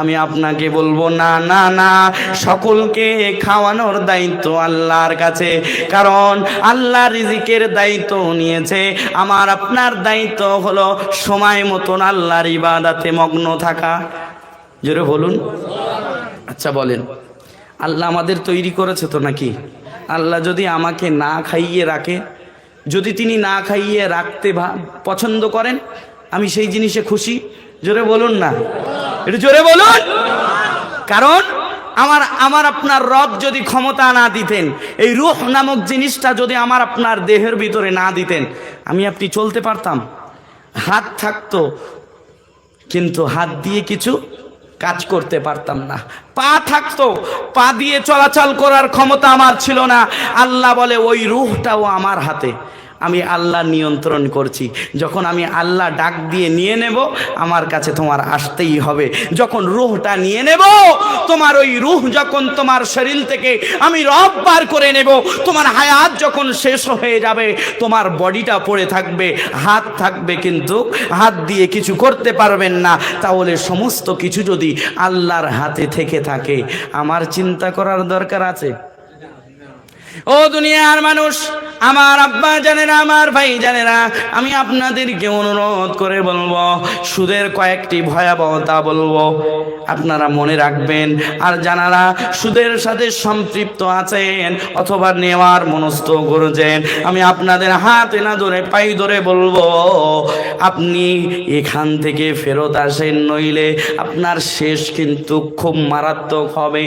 আমি আপনাকে বলবো না না না, সকলকে খাওয়ানোর দায়িত্ব আল্লাহর কাছে, কারণ আল্লাহ রিজিকের দায়িত্ব নিয়েছে। আমার আপনার দায়িত্ব হলো সময় মতন আল্লাহর ইবাদতে মগ্ন থাকা। জোরে বলুন। আচ্ছা বলেন, আল্লাহ আমাদের তৈরি করেছে তো নাকি? আল্লাহ যদি আমাকে না খাইয়ে রাখে, যদি তিনি না খাইয়ে রাখতে পছন্দ করেন, আমি সেই জিনিসে খুশি। জোরে বলুন না, এটা জোরে বলুন। কারণ আমার আপনার রব যদি ক্ষমতা না দিতেন, এই রূহ নামক জিনিসটা যদি আমার আপনার দেহের ভিতরে না দিতেন, আমি আপনি চলতে পারতাম? হাত থাকতো কিন্তু হাত দিয়ে কিছু কাজ করতে পারতাম না। পা থাকতো, পা দিয়ে চলাচল করার ক্ষমতা আমার ছিল না। আল্লাহ বলে ওই রূহটাও আমার হাতে, আমি আল্লাহ নিয়ন্ত্রণ করছি। যখন আমি আল্লাহ ডাক দিয়ে নিয়ে নেব, আমার কাছে তোমার আসতেই হবে। যখন রূহটা নিয়ে নেব, তোমার ওই রূহ যখন তোমার শরীর থেকে আমি রব বার করে নেব, তোমার হায়াত যখন শেষ হয়ে যাবে, তোমার বডিটা পড়ে থাকবে, হাত থাকবে কিন্তু হাত দিয়ে কিছু করতে পারবেন না। তাহলে সমস্ত কিছু যদি আল্লাহর হাতে থেকে থাকে, আমার চিন্তা করার দরকার আছে? ও দুনিয়ার মানুষ, আমার আব্বা জানেরা, আমার ভাই জানেরা, আমি আপনাদেরকে অনুরোধ করে বলবো, সুদের কয়েকটি ভয়াবহতা বলবো, আপনারা মনে রাখবেন। আর যারা সুদের সাথে সম্পৃক্ত আছেন অথবা নেওয়ার মনস্থ করেছেন, আমি আপনাদের হাত না ধরে পাই ধরে বলবো, আপনি এখান থেকে ফেরত আসেন, নইলে আপনার শেষ কিন্তু খুব মারাত্মক হবে।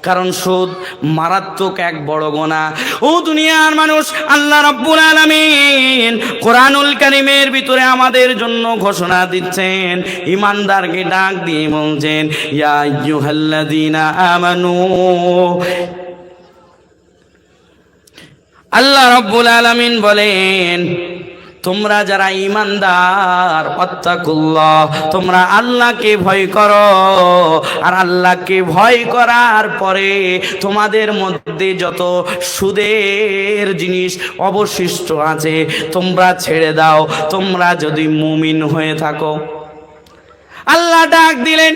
কারণ সুদ মারাত্মক এক বড় গুনাহ। ও দুনিয়ার মানুষ, আল্লাহ রাব্বুল আলামিন কোরআনুল কারীমের ভিতরে আমাদের জন্য ঘোষণা দিচ্ছেন, ঈমানদারকে ডাক দিয়ে বলছেন, ইয়া আইয়ুহাল্লাযীনা আমানু। আল্লাহ রাব্বুল আলামিন বলেন, তোমরা যারা ঈমানদার, আত্তাকুল্লাহ, তোমরা আল্লাহকে ভয় করো। আর আল্লাহকে ভয় করার পরে তোমাদের মধ্যে যত সুদের জিনিস অবশিষ্ট আছে তোমরা ছেড়ে দাও, তোমরা যদি মুমিন হয়ে থাকো। আল্লাহ ডাক দিলেন,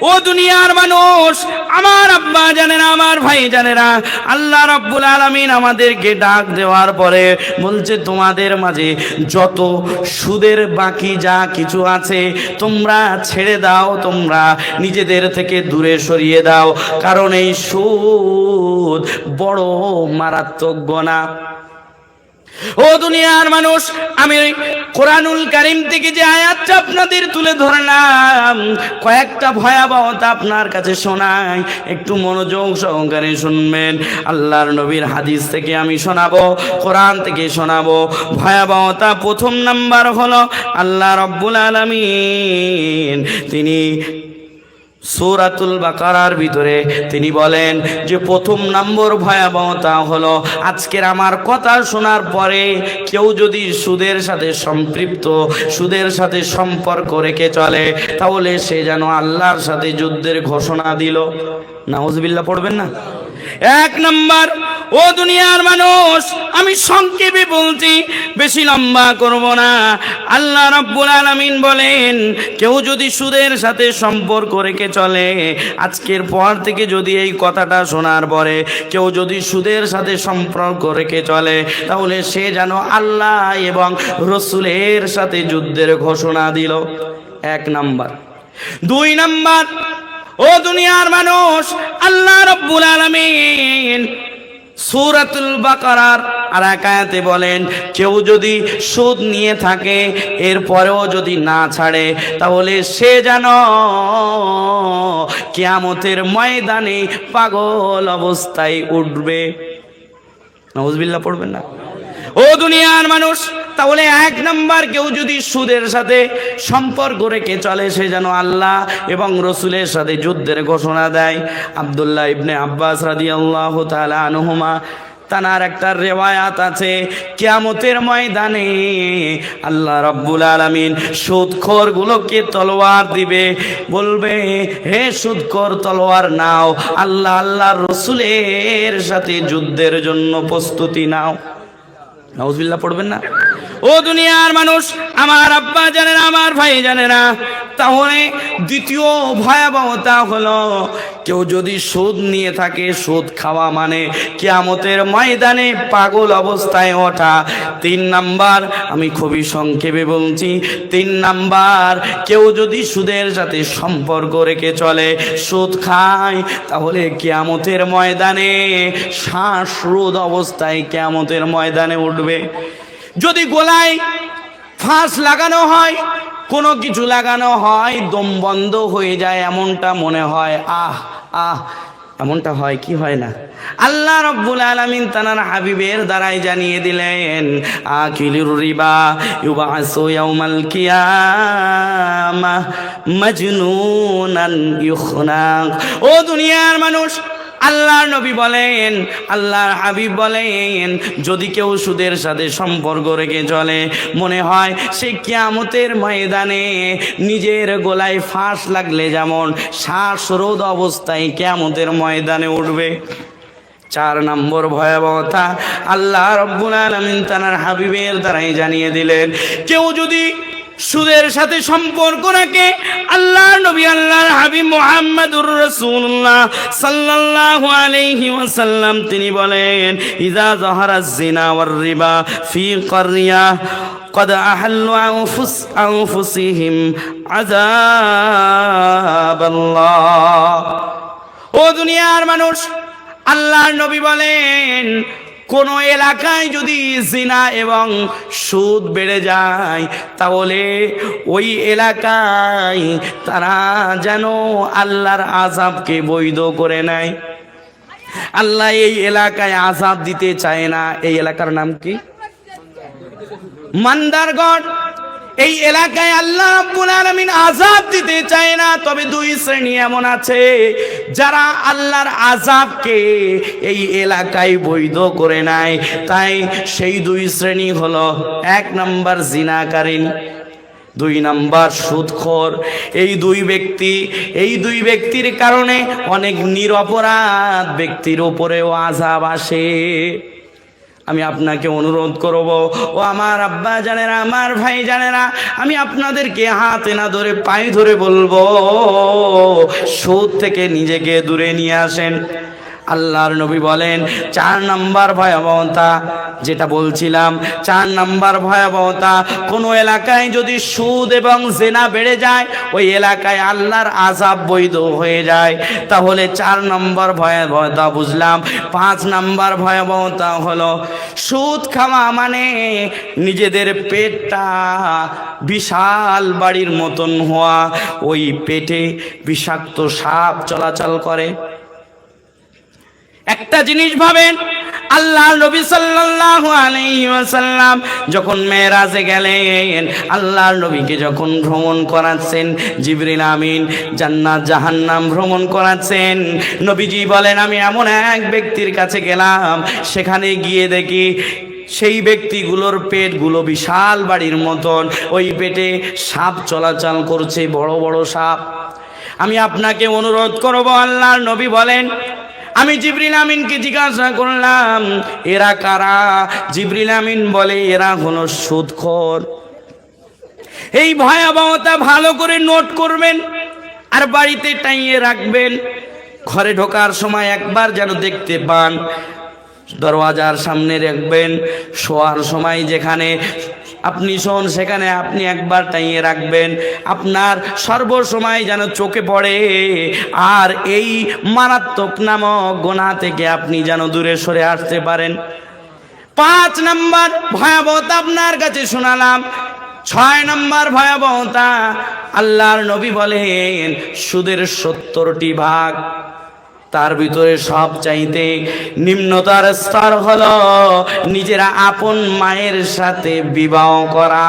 ও দুনিয়ার মানুষ, আমার আব্বা জানেরা, আমার ভাই জানেরা, আল্লাহ রাব্বুল আলামিন আমাদেরকে ডাক দেওয়ার পরে বলছে, তোমাদের মাঝে যত সুদের বাকি যা কিছু আছে তোমরা ছেড়ে দাও, তোমরা নিজেদের থেকে দূরে সরিয়ে দাও। কারণ এই সুদ বড় মারাত্মক গুনাহ। ও দুনিয়ার মানুষ, আমি কোরআনুল কারীম থেকে যে আয়াতটা আপনাদের তুলে ধরলাম, কয়েকটা ভয়াবহতা আপনার কাছে শোনাই, একটু মনোযোগ সহকারে শুনবেন। আল্লাহর নবীর হাদিস থেকে আমি শোনাবো, কোরআন থেকে শোনাবো। ভয়াবহতা প্রথম নাম্বার হলো, আল্লাহ রাব্বুল আলামিন তিনি সূরাতুল বাকারার ভিতরে তিনি বলেন যে প্রথম নম্বর ভয়াবহতা হলো, আজকের আমার কথা শোনার পরে কেউ যদি সুদের সাথে সম্পৃক্ত, সুদের সাথে সম্পর্ক রেখে চলে, তাহলে সে যেন আল্লাহর সাথে যুদ্ধের ঘোষণা দিল। নাউজুবিল্লাহ পড়বেন না? এক নম্বর, ও দুনিয়ার মানুষ, আমি সংক্ষেপে বলছি, বেশি লম্বা করব না। আল্লাহ রাব্বুল আলামিন বলেন, কেউ যদি সুদের সাথে সম্পর্ক রেখে চলে, আজকের পর থেকে যদি এই কথাটা শোনার পরে কেউ যদি সুদের সাথে সম্পর্ক রেখে চলে, তাহলে সে যেন আল্লাহ এবং রসুলের সাথে যুদ্ধের ঘোষণা দিল। এক নাম্বার। দুই নাম্বার, ও দুনিয়ার মানুষ, আল্লাহ রাব্বুল আলামিন সূরাতুল বাকারার আর এক আয়াতে বলেন, কেউ যদি সুদ নিয়ে থাকে এরপরেও যদি না ছাড়ে, তাহলে সে যেন কিয়ামতের ময়দানে পাগল অবস্থায় উঠবে। নাউজুবিল্লাহ পড়বেন না? ও দুনিয়ার মানুষ, তাহলে এক নাম্বার, কেউ যদি সুদের সাথে সম্পর্ক রেখে চলে, সে যেন আল্লাহ এবং রসুলের সাথে যুদ্ধের ঘোষণা দেয়। আব্দুল্লাহ ইবনে আব্বাস রাদিয়াল্লাহু তাআলা আনহুমা, তানার একটা রেওয়ায়াত আছে, কিয়ামতের ময়দানে আল্লাহ রাব্বুল আলামিন সুদখোরগুলোকে তলোয়ার দিবে, বলবে, হে সুদখোর, তলোয়ার নাও, আল্লাহ আল্লাহর রসুলের সাথে যুদ্ধের জন্য প্রস্তুতি নাও। নাউজুবিল্লাহ পড়বেন না? ও দুনিয়ার মানুষ, আমার আব্বা জানেন, আমার ভাই জানেনা, তাহলে দ্বিতীয় ভয়াবহতা হলো, কেউ যদি সুদ নিয়ে থাকে, সুদ খাওয়া মানে কিয়ামতের ময়দানে পাগল অবস্থায় ওঠা। তিন নাম্বার, আমি খুবই সংক্ষেপে বলছি, তিন নাম্বার, কেউ যদি সুদের সাথে সম্পর্ক রেখে চলে, সুদ খায়, তাহলে কিয়ামতের ময়দানে শ্বাসরোধ অবস্থায় কিয়ামতের ময়দানে উঠবে। যদি গলায় ফাঁস লাগানো হয়, কোনো কিছু লাগানো হয়, দম বন্ধ হয়ে যায়, এমনটা মনে হয়, আহ আহ, এমনটা হয় কি হয় না? আল্লাহ রাব্বুল আলামিন তানার হাবিবের দ্বারাই জানিয়ে দিলেন, আকিলুর রিবা ইউবাসু ইয়াউমাল কিয়ামাহ মাজনুনান ইউখনাক। ও দুনিয়ার মানুষ, আল্লাহর নবী বলেন, আল্লাহর হাবিব বলেন, যদি কেউ সুদের সাথে সম্পর্ক রেখে চলে, মনে হয় সে কিয়ামতের ময়দানে নিজের গলায় ফাঁস লাগলে যেমন শ্বাসরোধ অবস্থায় কিয়ামতের ময়দানে উঠবে। চার নম্বর ভয়াবহতা আল্লাহ রাব্বুল আলামিন তার হাবিবের দ্বারাই জানিয়ে দিলেন, কেউ যদি সুদের সাথে সম্পর্ক রাখে, আল্লাহর নবী, আল্লাহর হাবিব মুহাম্মাদুর রাসূলুল্লাহ সাল্লাল্লাহু আলাইহি ওয়াসাল্লাম তিনি বলেন, ইযা যাহারা যিনা ওয়ার রিবা ফি ক্বরিয়া قد أحلوا أنفسهم عذاب الله। ও দুনিয়ার মানুষ, আল্লাহর নবী বলেন, কোন এলাকায় যদি জিনা এবং সুদ বেড়ে যায় তাহলে ওই এলাকায় তারা যেন আল্লাহর আযাবকে বৈধ করে নেয়। আল্লাহ এই এলাকায় আযাব দিতে চায় না। এই এলাকার নাম কি? মান্দারগড়। এই এলাকায় আল্লাহ রাব্বুল আলামিন আযাব দিতে চায় না। তবে দুই শ্রেণী এমন আছে যারা আল্লাহর আযাবকে এই এলাকায় বৈধ করে নেয়। তাই সেই দুই শ্রেণী হলো, 1 নাম্বার জিনাকারী, 2 নাম্বার সুদখোর। এই দুই ব্যক্তির কারণে অনেক নিরপরাধ ব্যক্তির উপরেও আযাব আসে। আমি আপনাকে অনুরোধ করব, ও আমার আব্বা জানেরা, আমার ভাই জানেরা, আমি আপনাদেরকে হাতে না ধরে পায়ে ধরে বলবো, সুদ থেকে নিজেকে দূরে নিয়ে আসেন। আল্লাহর নবী বলেন 4 নাম্বার ভয়াবহতা, যেটা বলছিলাম 4 নাম্বার ভয়াবহতা, কোনো এলাকায় যদি সুদ এবং জিনা বেড়ে যায়, ওই এলাকায় আল্লাহর আযাব বৈধ হয়ে যায়। তাহলে 4 নাম্বার ভয়াবহতা বুঝলাম। 5 নাম্বার ভয়াবহতা হলো সুদ খাওয়া মানে নিজেদের পেটটা বিশাল বাড়ির মতন হওয়া, ওই পেটে বিষাক্ত সাপ চলাচল করে। একটা জিনিস ভাবেন, আল্লাহ নবী সাল্লাল্লাহু আলাইহি ওয়াসাল্লাম যখন মেরাজে গেলেন, আল্লাহর নবীকে যখন ভ্রমণ করাচ্ছেন, জিবরিল আমিন জান্নাত জাহান্নাম ভ্রমণ করাচ্ছেন, নবীজি বলেন, আমি এমন এক ব্যক্তির কাছে গেলাম, সেখানে গিয়ে দেখি সেই ব্যক্তিগুলোর পেটগুলো বিশাল বাড়ির মতন, ওই পেটে সাপ চলাচল করছে, বড় বড় সাপ। আমি আপনাকে অনুরোধ করব, আল্লাহর নবী বলেন, আমি জিবরিল আমিনকে জিজ্ঞাসা করলাম, এরা কারা? জিবরিল আমিন বলে, এরা হলো সুদখোর। এই ভয়াবহতা ভালো করে নোট করবেন আর বাড়িতে টাঙিয়ে রাখবেন। ঘরে ঢোকার সময় একবার যেন দেখতে পান, দরওয়াজার সামনে রাখবেন। শোয়ার সময় যেখানে আপনি শোন, সেখানে আপনি একবার টাঙিয়ে রাখবেন। আপনার সর্বসময় যেন চোখে পড়ে, আর এই মারাত্মক নামক গুনাহ থেকে আপনি যেন দূরে সরে আসতে পারেন। 5 নাম্বার ভয়াবহতা আপনার কাছে শোনালাম। 6 নাম্বার ভয়াবহতা, আল্লাহর নবী বলেন, সুদের 70টি ভাগ, তার ভিতরে সব চাইতে নিম্নতর স্তর হলো নিজেরা আপন মায়ের সাথে বিবাহ করা,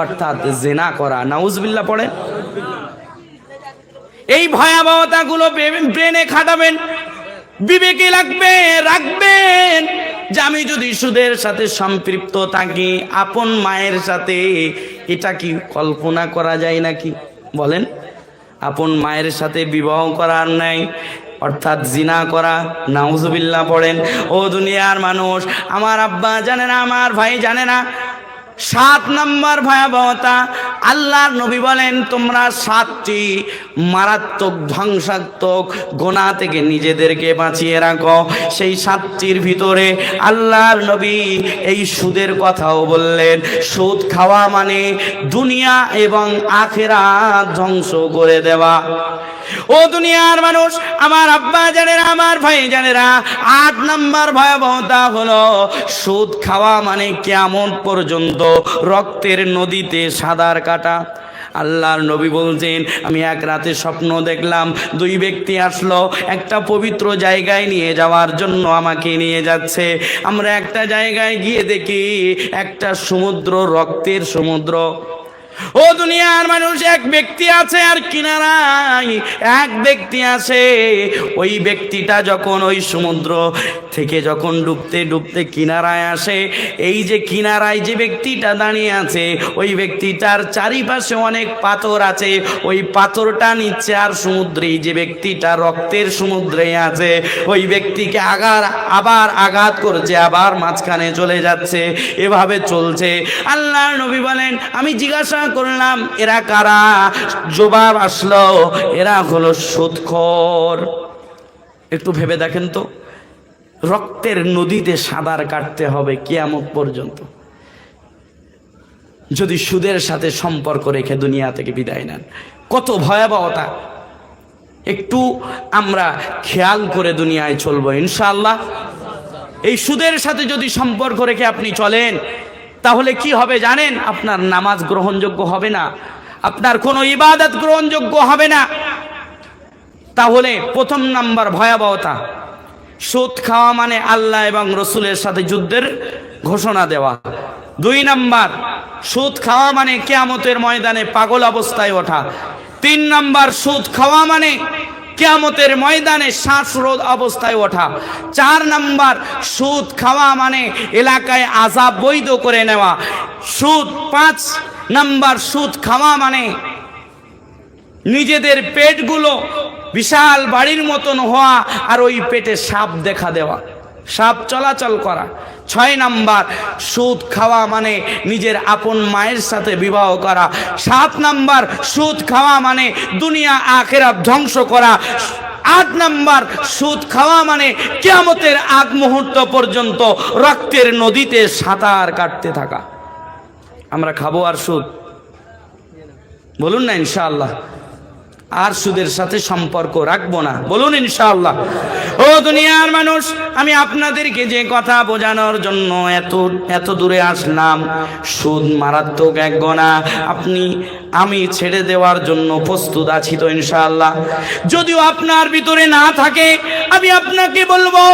অর্থাৎ জিনা করা। নাউজুবিল্লাহ পড়ে। এই ভয়াবহতাগুলো ব্রেনে খাটাবেন, বিবেকে রাখবেন যে আমি যদি সুদের সাথে সম্পৃক্ত থাকি, আপন মায়ের সাথে, এটা কি কল্পনা করা যায় নাকি? বলেন, আপন মায়ের সাথে বিবাহ করার নাই, অর্থাৎ জিনা করা। নাউজুবিল্লাহ পড়েন। ও দুনিয়ার মানুষ, আমার আব্বা জানে না, আমার ভাই জানে না, 7 নাম্বার ভয়াবহতা, আল্লাহর নবী বলেন, তোমরা 7টি মারাত্মক ধ্বংসাত্মক গুনাহ থেকে নিজেদেরকে বাঁচিয়ে রাখো। সেই 7টির ভিতরে আল্লাহর নবী এই সুদের কথাও বললেন। সুদ খাওয়া মানে দুনিয়া এবং আখিরাত ধ্বংস করে দেওয়া। ও দুনিয়ার মানুষ, আমার আব্বা জানেরা, আমার ভাই জানেরা, 8 নাম্বার ভয়াবহতা হলো সুদ খাওয়া মানে কিয়ামত পর্যন্ত রক্তের নদীতে সাঁতার কাটা। আল্লাহর নবী বলছেন, আমি এক রাতে স্বপ্ন দেখলাম, 2 ব্যক্তি আসলো, একটা পবিত্র জায়গায় নিয়ে যাওয়ার জন্য আমাকে নিয়ে যাচ্ছে। আমরা একটা জায়গায় গিয়ে দেখি একটা সমুদ্র, রক্তের সমুদ্র। ও দুনিয়ার মানুষ, এক ব্যক্তি আছে আর কিনারায় এক ব্যক্তি আছে। ওই ব্যক্তিটা যখন ওই সমুদ্র থেকে যখন ডুবতে ডুবতে কিনারায় আসে, এই যে কিনারায় যে ব্যক্তিটা দাঁড়িয়ে আছে, ওই ব্যক্তিটার চারিপাশে অনেক পাথর আছে, ওই পাথরটা নিচ্ছে, আর সমুদ্রে যে ব্যক্তিটা রক্তের সমুদ্রে আছে, ওই ব্যক্তিকে আবার আঘাত করছে, আবার মাঝখানে চলে যাচ্ছে, এভাবে চলছে। আল্লাহর নবী বলেন, আমি জিজ্ঞাসা আলোচনা করলাম এরা কারা, জবাব আসলো এরা হলো সুদখোর। একটু ভেবে দেখেন তো, রক্তের নদীতে সাঁতার কাটতে হবে কিয়ামত পর্যন্ত যদি সুদের সাথে সম্পর্ক রেখে দুনিয়া থেকে বিদায় নেন। কত ভয়াবহতা! একটু আমরা খেয়াল করে দুনিয়ায় চলবো ইনশাআল্লাহ। এই সুদের সাথে যদি সম্পর্ক রেখে আপনি চলেন তাহলে কি হবে জানেন? আপনার নামাজ গ্রহণযোগ্য হবে না, আপনার কোনো ইবাদত গ্রহণযোগ্য হবে না। তাহলে প্রথম নাম্বার ভয়াবহতা, সুদ খাওয়া মানে আল্লাহ এবং রসুলের সাথে যুদ্ধের ঘোষণা দেওয়া। 2 নাম্বার, সুদ খাওয়া মানে কিয়ামতের ময়দানে পাগল অবস্থায় ওঠা। 3 নাম্বার, সুদ খাওয়া মানে কিয়ামতের ময়দানে শ্বাসরোধ অবস্থায় ওঠা। 4 নাম্বার, সুদ খাওয়া মানে এলাকায় আযাব বৈধ করে নেওয়া। 5 নাম্বার, সুদ খাওয়া মানে নিজেদের পেটগুলো বিশাল বাড়ির মতন হওয়া আর ওই পেটে সাপ দেখা দেওয়া, সাপ চলাচল করা। 6 নাম্বার, সুদ খাওয়া মানে নিজের আপন মায়ের সাথে বিবাহ করা। 7 নাম্বার, সুদ খাওয়া মানে দুনিয়া আখিরাত ধ্বংস করা। 8 নাম্বার, সুদ খাওয়া মানে কিয়ামতের আগ মুহূর্ত পর্যন্ত রক্তের নদীতে সাঁতার কাটতে থাকা। আমরা খাবো আর সুদ? বলুন না ইনশাআল্লাহ। আর সুদের সাথে সম্পর্ক রাখবো না, বলুন ইনশাআল্লাহ। ও দুনিয়ার মানুষ, আমি আপনাদেরকে যে কথা বোঝানোর জন্য এত দূরে আসলাম, সুদ মারাত্মক এক গুনাহ। আমি ছেড়ে দেওয়ার জন্য প্রস্তুত আছি তো ইনশাআল্লাহ? যদিও আপনার ভিতরে না থাকে, আমি আপনাকে বলবো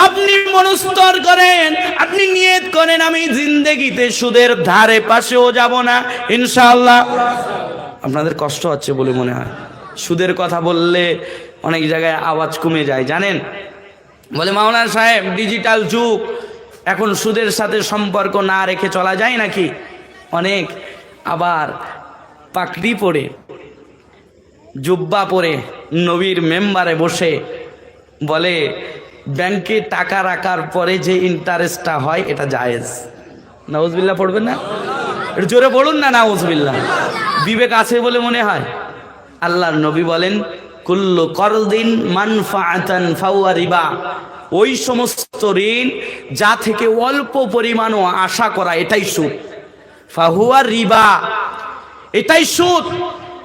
আপনি মনস্তর করেন, আপনি নিয়ত করেন আমি জিন্দেগিতে সুদের ধারে পাশেও যাব না ইনশাআল্লাহ। আপনাদের কষ্ট হচ্ছে বলে মনে হয়, সুদের কথা বললে অনেক জায়গায় আওয়াজ কমে যায় জানেন। বলে মাওলানা সাহেব ডিজিটাল যুগ, এখন সুদের সাথে সম্পর্ক না রেখে চলা যায় নাকি? অনেক আবার পাকড়ি পরে জুব্বা পরে নবীর মেম্বারে বসে বলে ব্যাংকে টাকা রাখার পরে যে ইন্টারেস্টটা হয় এটা জায়েজ। নাউজুবিল্লাহ পড়বেন না? একটু জোরে বলুন না নাউজুবিল্লাহ। বিবেক আছে বলে মনে হয়? আল্লাহর নবী বলেন কুল্লু করদিন মানফাআতান ফাওয়া রিবা, ওই সমস্ত ঋণ যা থেকে অল্প পরিমাণও আশা করা এটাই সুদ। ফাহুয়া রিবা, এটাই সুদ।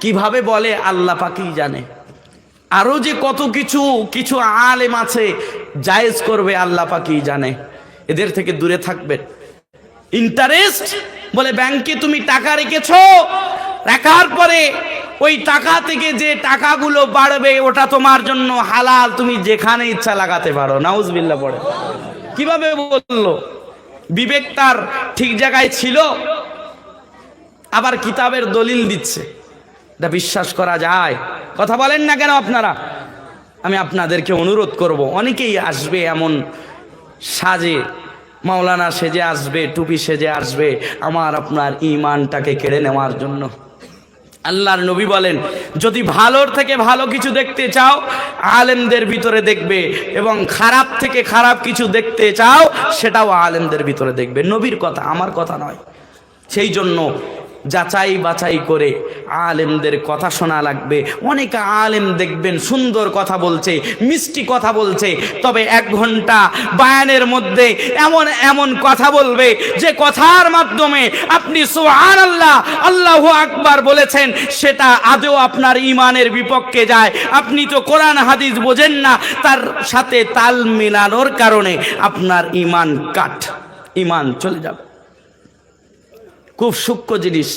কিভাবে বলে আল্লাহ পাকই জানে। আরো যে কত কিছু আলেম আছে জায়েজ করবে আল্লাহ পাকই জানে। এদের থেকে দূরে থাকবেন। ইন্টারেস্ট বলে ব্যাংকে তুমি টাকা রেখেছো, রাখার পরে ওই টাকা থেকে যে টাকাগুলো বাড়বে ওটা তোমার জন্য হালাল, তুমি যেখানে ইচ্ছা লাগাতে পারো। নাউজুবিল্লাহ পড়ে। কিভাবে বললো? বিবেক তার ঠিক জায়গায় ছিল, আবার কিতাবের দলিল দিচ্ছে। এটা বিশ্বাস করা যায়? কথা বলেন না কেন আপনারা? আমি আপনাদেরকে অনুরোধ করব, অনেকেই আসবে এমন সাজে, মাওলানা সেজে আসবে, টুপি সেজে আসবে আমার আপনার ঈমানটাকে কেড়ে নেওয়ার জন্য। আল্লাহর নবী বলেন যদি ভালোর থেকে ভালো কিছু দেখতে চাও আলেমদের ভিতরে দেখবে, এবং খারাপ থেকে খারাপ কিছু দেখতে চাও সেটাও আলেমদের ভিতরে দেখবে। নবীর কথা, আমার কথা নয়। সেই জন্য যাচাই বাছাই করে আলেমদের কথা শোনা লাগবে। অনেক আলেম দেখবেন সুন্দর কথা বলছে, মিষ্টি কথা বলছে, তবে 1 ঘন্টা বায়ানের মধ্যে এমন এমন কথা বলবে যে কথার মাধ্যমে আপনি সুবহানাল্লাহ আল্লাহু আকবার বলেছেন, সেটা আদৌ আপনার ঈমানের বিপক্ষে যায়। আপনি তো কোরআন হাদিস বোঝেন না, তার সাথে তাল মিলানোর কারণে আপনার ঈমান চলে যাবে। খুব সূক্ষ্ম জিনিস,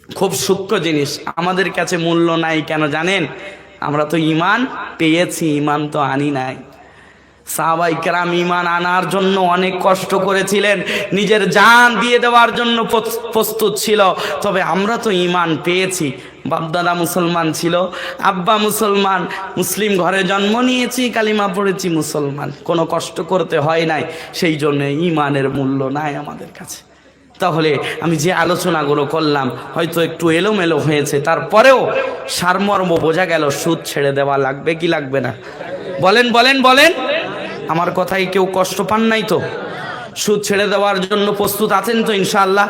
খুব সূক্ষ্ম জিনিস। আমাদের কাছে মূল্য নাই কেন জানেন? আমরা তো ঈমান পেয়েছি, ঈমান তো আনি নাই। সাহাবায়ে কেরাম ঈমান আনার জন্য অনেক কষ্ট করেছিলেন, নিজের জান দিয়ে দেওয়ার জন্য প্রস্তুত ছিল। তবে আমরা তো ঈমান পেয়েছি। বাপদাদা মুসলমান ছিল, আব্বা মুসলমান, মুসলিম ঘরে জন্ম নিয়েছি, কালিমা পড়েছি, মুসলমান। কোনো কষ্ট করতে হয় নাই, সেই জন্য ঈমানের মূল্য নাই আমাদের কাছে। তাহলে আমি যে আলোচনাগুলো করলাম হয়তো একটু এলোমেলো হয়েছে, তারপরেও সারমর্ম বোঝা গেল। সুদ ছেড়ে দেওয়া লাগবে কি লাগবে না? বলেন বলেন বলেন। আমার কথাই কেউ কষ্ট পান নাই তো? সুদ ছেড়ে দেওয়ার জন্য প্রস্তুত আছেন তো ইনশাআল্লাহ?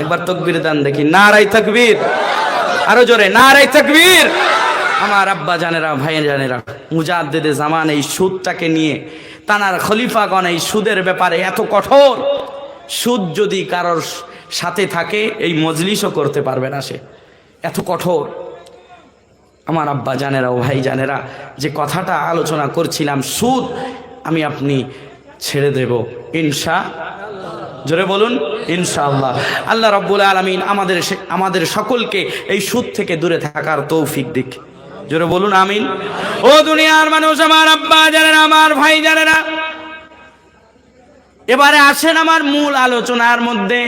একবার তাকবীর দেন দেখি, নারায়ে তাকবীর, আরো জোরে নারায়ে তাকবীর। আমার আব্বা জানেরা, ভাই জানেরা, মুজাদ্দিদে জামান এই সুদটাকে নিয়ে তানার খলিফাগণ এই সুদের ব্যাপারে এত কঠোর, সুদ যদি কারোর সাথে থাকে এই মজলিসও করতে পারবে না, সে এত কঠোর। আমার আব্বা জানেরা ও ভাই জানেরা, যে কথাটা আলোচনা করছিলাম, সুদ আমি আপনি ছেড়ে দেব জোরে বলুন ইনশাআল্লাহ। আল্লাহ রাব্বুল আলামিন আমাদের সকলকে এই সুদ থেকে দূরে থাকার তৌফিক দিক, জোরে বলুন আমিন। ও দুনিয়ার মানুষ, আমার আব্বা জানেরা, আমার ভাই জানেরা, এবারে আসেন আমার মূল আলোচনার মধ্যে।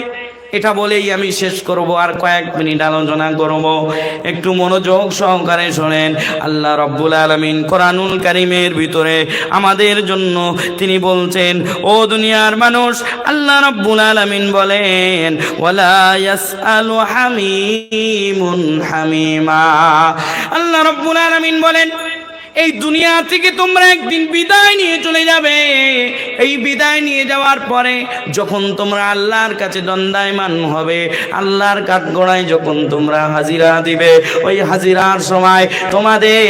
এটা বলেই আমি শেষ করব, আর কয়েক মিনিট আলোচনা করব, একটু মনোযোগ সহকারে শোনেন। আল্লাহ রাব্বুল আলামিন কোরআনুল কারীমের ভিতরে আমাদের জন্য তিনি বলছেন, ও দুনিয়ার মানুষ, আল্লাহ রাব্বুল আলামিন বলেন, ওয়ালা ইয়াসআলু হামিমুন হামিমা। আল্লাহ রাব্বুল আলামিন বলেন, এই দুনিয়া থেকে তোমরা একদিন বিদায় নিয়ে চলে যাবে। এই বিদায় নিয়ে যাওয়ার পরে যখন তোমরা আল্লাহর কাছে দণ্ডায়মান হবে, আল্লাহর কাঠগড়ায় যখন তোমরা হাজিরা দিবে, ওই হাজিরার সময় তোমাদের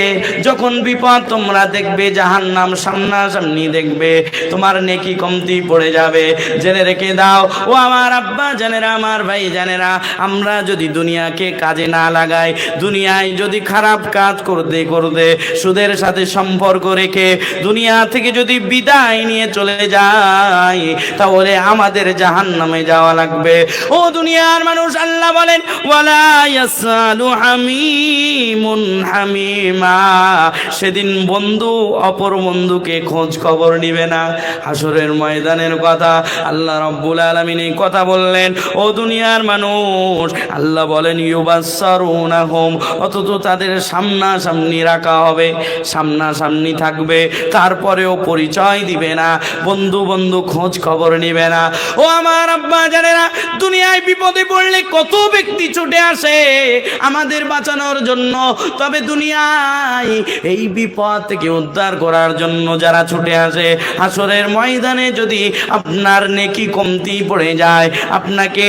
যখন বিপদ তোমরা দেখবে, জাহান্নাম সামনাসামনি দেখবে, তোমার নেকি কমতি পড়ে যাবে। জেনে রেখে দাও ও আমার আব্বা জানেরা, আমার ভাই জানেরা, আমরা যদি দুনিয়াকে কাজে না লাগাই, দুনিয়ায় যদি খারাপ কাজ করতে করতে সুদের সাথে সম্পর্ক রেখে দুনিয়া থেকে যদি বিদায় নিয়ে চলে যাই, তাহলে আমাদের জাহান্নামে যাওয়া লাগবে। ও দুনিয়ার মানুষ, আল্লাহ বলেন, ওয়ালা ইয়াসালু হামিমুন হামিমা। সেদিন বন্ধু অপর বন্ধুকে খোঁজ খবর নিবে না। হাসরের ময়দানের কথা আল্লাহ রাব্বুল আলামিন এই কথা বললেন। ও দুনিয়ার মানুষ, আল্লাহ বলেন, ইউবাসসারুনাহুম, অথচ তাদের সামনাসামনি রাখা হবে, সামনাসামনি থাকবে, তারপরেও পরিচয় দিবে না, বন্ধু বন্ধু খোঁজ খবর নিবে না। ও আমার আব্বা জানেরা, দুনিয়ায় বিপদে পড়লে কত ব্যক্তি ছুটে আসে আমাদের বাঁচানোর জন্য, তবে দুনিয়ায় এই বিপদ থেকে উদ্ধার করার জন্য যারা ছুটে আসে, হাসরের ময়দানে যদি আপনার নেকি কমতি পড়ে যায়, আপনাকে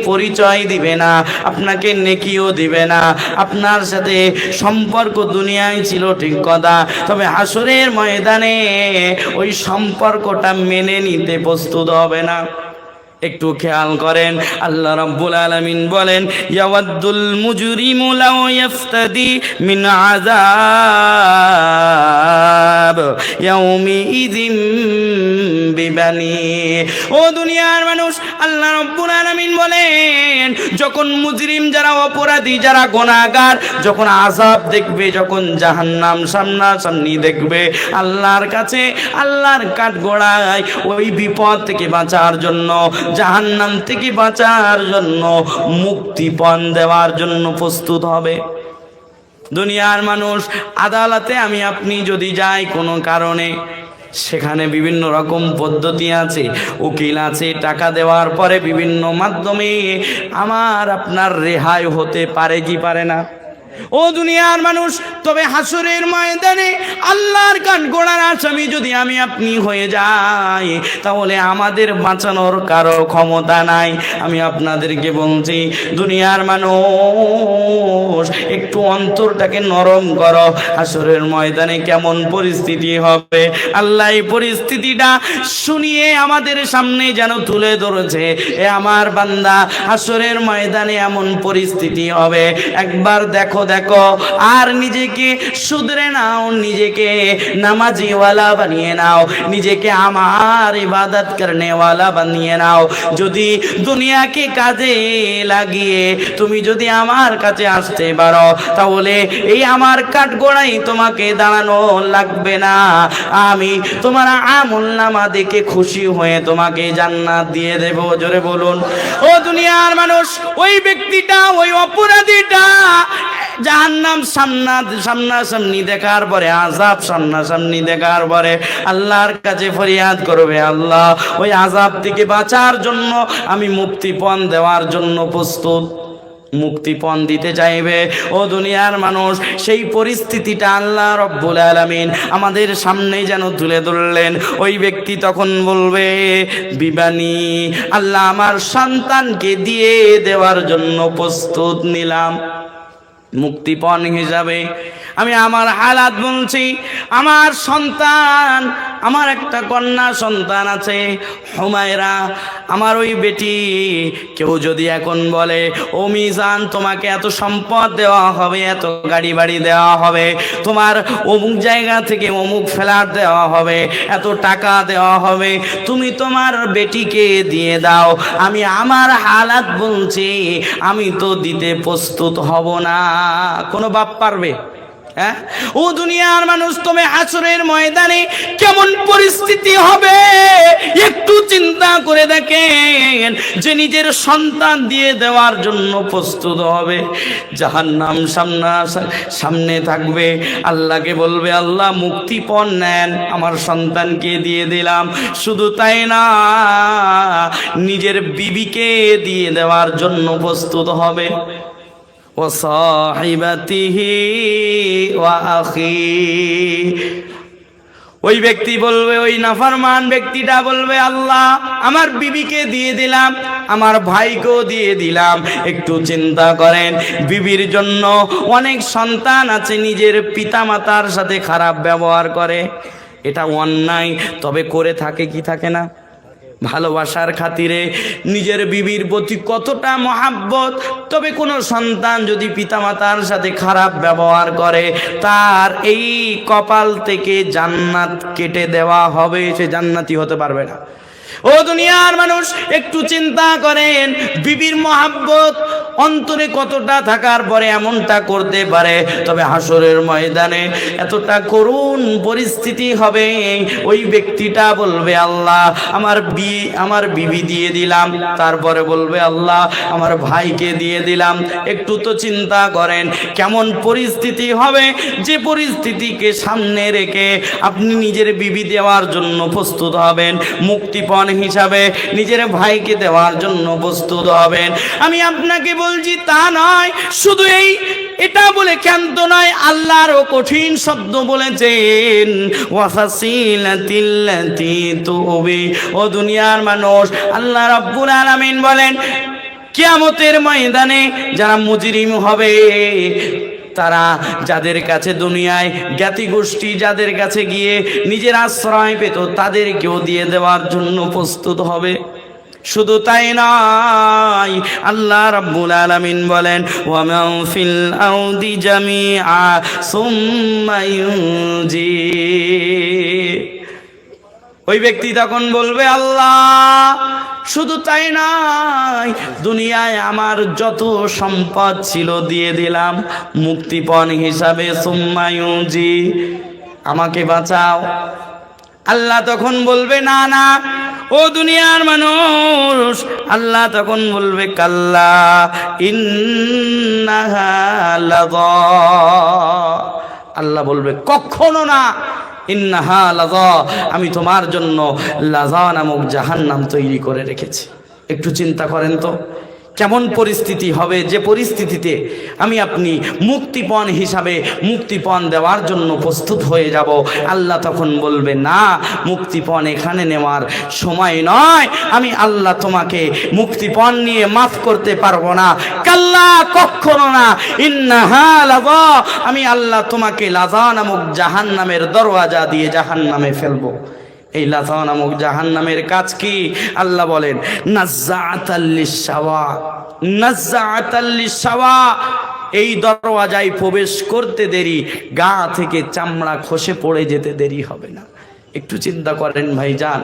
পরিচয় দিবে না, আপনাকে নেকিও দিবে না, আপনার সাথে সম্পর্ক দুনিয়ায় ছিল ঠিক কথা, তবে হাসরের ময়দানে ওই সম্পর্কটা মেনে নিতে প্রস্তুত হবে না। একটু খেয়াল করেন, আল্লাহ রাব্বুল আলামিন বলেন, ইয়াওয়াদ্দুল মুজরিমু লাউ ইফতাদি মিন আযাব ইয়াউমিইযিম বিবানি। ও দুনিয়ার মানুষ, আল্লাহ রাব্বুল আলামিন বলেন, যখন মুজরিম, যারা অপরাধী, যারা গুনাহগার, যখন আযাব দেখবে, যখন জাহান্নাম সামনাসামনি দেখবে, আল্লাহর কাছে, আল্লাহর কাঠগড়ায় ওই বিপদ থেকে বাঁচার জন্য, জাহান্নাম থেকে বাঁচার জন্য, মুক্তিপণ দেওয়ার জন্য প্রস্তুত হবে। দুনিয়ার মানুষ, আদালতে আমি আপনি যদি যাই কোনো কারণে, সেখানে বিভিন্ন রকম পদ্ধতি আছে, উকিল আছে, টাকা দেওয়ার পরে বিভিন্ন মাধ্যমে আমার আপনার রেহাই হতে পারে কি পারে না? ও দুনিয়ার মানুষ, তবে হাসরের ময়দানে আল্লাহর কাঠগড়ার আসামি যদি আমি আপনি হয়ে যাই, তাহলে আমাদের বাঁচানোর কারো ক্ষমতা নাই। আমি আপনাদেরকে বলছি, দুনিয়ার মানুষ, একটু অন্তরটাকে নরম করো। হাসরের ময়দানে কেমন পরিস্থিতি হবে, আল্লাহ এই পরিস্থিতিটা শুনিয়ে আমাদের সামনে যেন তুলে ধরেছে। এ আমার বান্দা, হাসরের ময়দানে এমন পরিস্থিতি হবে, একবার দেখো দেখো, আর নিজেকে শুধরে নাও, নিজেকে নামাজিওয়ালা বানিয়ে নাও, নিজেকে আমার ইবাদত করনেওয়ালা বানিয়ে নাও। যদি দুনিয়াকে কাজে লাগিয়ে তুমি যদি আমার কাছে আসতে পারো, তাহলে এই আমার কাঠগড়াই তোমাকে দাঁড়ানো লাগবে না। আমি তোমার আমলনামা দেখে খুশি হয়ে তোমাকে জান্নাত দিয়ে দেব। জোরে বলুন ও দুনিয়ার মানুষ, ওই ব্যক্তিটা, ওই অপরাধীটা জাহান্নাম সামনাসামনি দেখার পরে, আযাব সামনাসামনি দেখার পরে আল্লাহর কাছে ফরিয়াদ করবে, আল্লাহ ওই আযাব থেকে বাঁচার জন্য আমি মুক্তিপণ দেওয়ার জন্য প্রস্তুত। মুক্তিপণ দিতে চাইবে। ও দুনিয়ার মানুষ, সেই পরিস্থিতিটা আল্লাহ রব্বুল আলামিন আমাদের সামনে যেন তুলে ধরলেন। ওই ব্যক্তি তখন বলবে, বিবানি, আল্লাহ আমার সন্তানকে দিয়ে দেওয়ার জন্য প্রস্তুত নিলাম। মুক্তিপণ হিসাবে আমি আমার হালাত বলছি। আমার সন্তান, আমার একটা কন্যা সন্তান আছে হুমায়রা, আমার ওই বেটি। কেউ যদি এখন বলে, ও মিজান, তোমাকে এত সম্পদ দেওয়া হবে, এত গাড়ি বাড়ি দেওয়া হবে, তোমার অমুক জায়গা থেকে অমুক ফ্ল্যাট দেওয়া হবে, এত টাকা দেওয়া হবে, তুমি তোমার বেটিকে দিয়ে দাও। আমি আমার হালাত বলছি, আমি তো দিতে প্রস্তুত হব না। কোনো বাপ পারবে? হ্যাঁ? ও দুনিয়ার মানুষ, তুমি হাসরের ময়দানে কেমন পরিস্থিতি হবে একটু চিন্তা করে দেখেন। যে নিজের সন্তান দিয়ে দেওয়ার জন্য প্রস্তুত হবে, জাহান্নাম সামনে থাকবে, আল্লাহকে বলবে, আল্লাহ মুক্তিপণ নেন, আমার সন্তানকে দিয়ে দিলাম। শুধু তাই না, নিজের বিবিকে দিয়ে দেওয়ার জন্য প্রস্তুত হবে। ওয়াসাহিবাতিহি ওয়া আখি, ওই ব্যক্তি বলবে, ওই নাফরমান ব্যক্তিটা বলবে, আল্লাহ আমার বিবিকে দিয়ে দিলাম, আমার ভাইকেও দিয়ে দিলাম। একটু চিন্তা করেন, বিবির জন্য অনেক সন্তান আছে নিজের পিতামাতার সাথে খারাপ ব্যবহার করে। এটা অন্যায়, তবে করে থাকে কি থাকে না? ভালোবাসার খাতিরে নিজের বিবির প্রতি কতটা মহাব্বত। তবে কোনো সন্তান যদি পিতামাতার সাথে খারাপ ব্যবহার করে, তার এই কপাল থেকে জান্নাত কেটে দেওয়া হবে, সে জান্নাতি হতে পারবে না। ও দুনিয়ার মানুষ, একটু চিন্তা করেন, বিবির মহাব্বত অন্তরে কতটা থাকার পরে এমনটা করতে পারে। তবে হাসরের ময়দানে এতটা করুণ পরিস্থিতি হবে, ওই ব্যক্তিটা বলবে, আল্লাহ আমার বিবি দিয়ে দিলাম, তারপরে বলবে, আল্লাহ আমার ভাইকে দিয়ে দিলাম। একটু তো চিন্তা করেন কেমন পরিস্থিতি হবে, যে পরিস্থিতিকে সামনে রেখে আপনি নিজের বিবি দেওয়ার জন্য প্রস্তুত হবেন, মুক্তিপণ হিসাবে নিজের ভাইকে দেওয়ার জন্য প্রস্তুত হবেন। আমি আপনাকে বলছি তা নয়, শুধু এটা বলে ক্ষান্ত নয়, আল্লাহরও কঠিন শব্দ বলেছেন, ওয়াফাসিলাতিল্লাতি তুবি। ও দুনিয়ার মানুষ, আল্লাহ রাব্বুল আলামিন বলেন, কিয়ামতের ময়দানে যারা মুজরিম হবে, তারা যাদের কাছে দুনিয়ায় জ্ঞাতি গোষ্ঠী যাদের কাছে গিয়ে নিজের আশ্রয় পেত, তাদেরকেও দিয়ে দেওয়ার জন্য প্রস্তুত হবে। শুধু তাই নয়, আল্লাহ রাব্বুল আলামিন বলেন, ওয়া মান ফিল আরদি জামিআ সুম্মা ইউনজি। ওই ব্যক্তি তখন বলবে, আল্লাহ শুধু তাই নয়, দুনিয়ায় আমার যত সম্পদ ছিল দিয়ে দিলাম মুক্তিপণ হিসাবে, সুম্মা ইউনজি, আমাকে বাঁচাও। আল্লাহ তখন বলবে, না না। ও দুনিয়ার মানুষ, আল্লাহ তখন বলবে, কাল্লা ইন্নাহা লাযা। আল্লাহ বলবে, কখনো না, ইন্নাহা লাযা, আমি তোমার জন্য লাযা নামক জাহান্নাম তৈরি করে রেখেছি। একটু চিন্তা করেন তো কেমন পরিস্থিতি হবে, যে পরিস্থিতিতে আমি আপনি মুক্তিপণ হিসাবে মুক্তিপণ দেওয়ার জন্য প্রস্তুত হয়ে যাব। আল্লাহ তখন বলবে, না, মুক্তিপণ এখানে নেওয়ার সময় নয়, আমি আল্লাহ তোমাকে মুক্তিপণ নিয়ে মাফ করতে পারবো না। কাল্লা, কখনো না, ইন্নাহা লাযা, আমি আল্লাহ তোমাকে লাযা নামক জাহান্নামের দরওয়াজা দিয়ে জাহান্নামে ফেলবো। এই লাযা নামক জাহান্নামের কাজ কি? আল্লাহ বলেন, নাজ্জাআতাল লিশাওয়া, নাজ্জাআতাল লিশাওয়া, এই দরওয়াজায় প্রবেশ করতে দেরি, গা থেকে চামড়া খসে পড়ে যেতে দেরি হবে না। একটু চিন্তা করেন ভাইজান,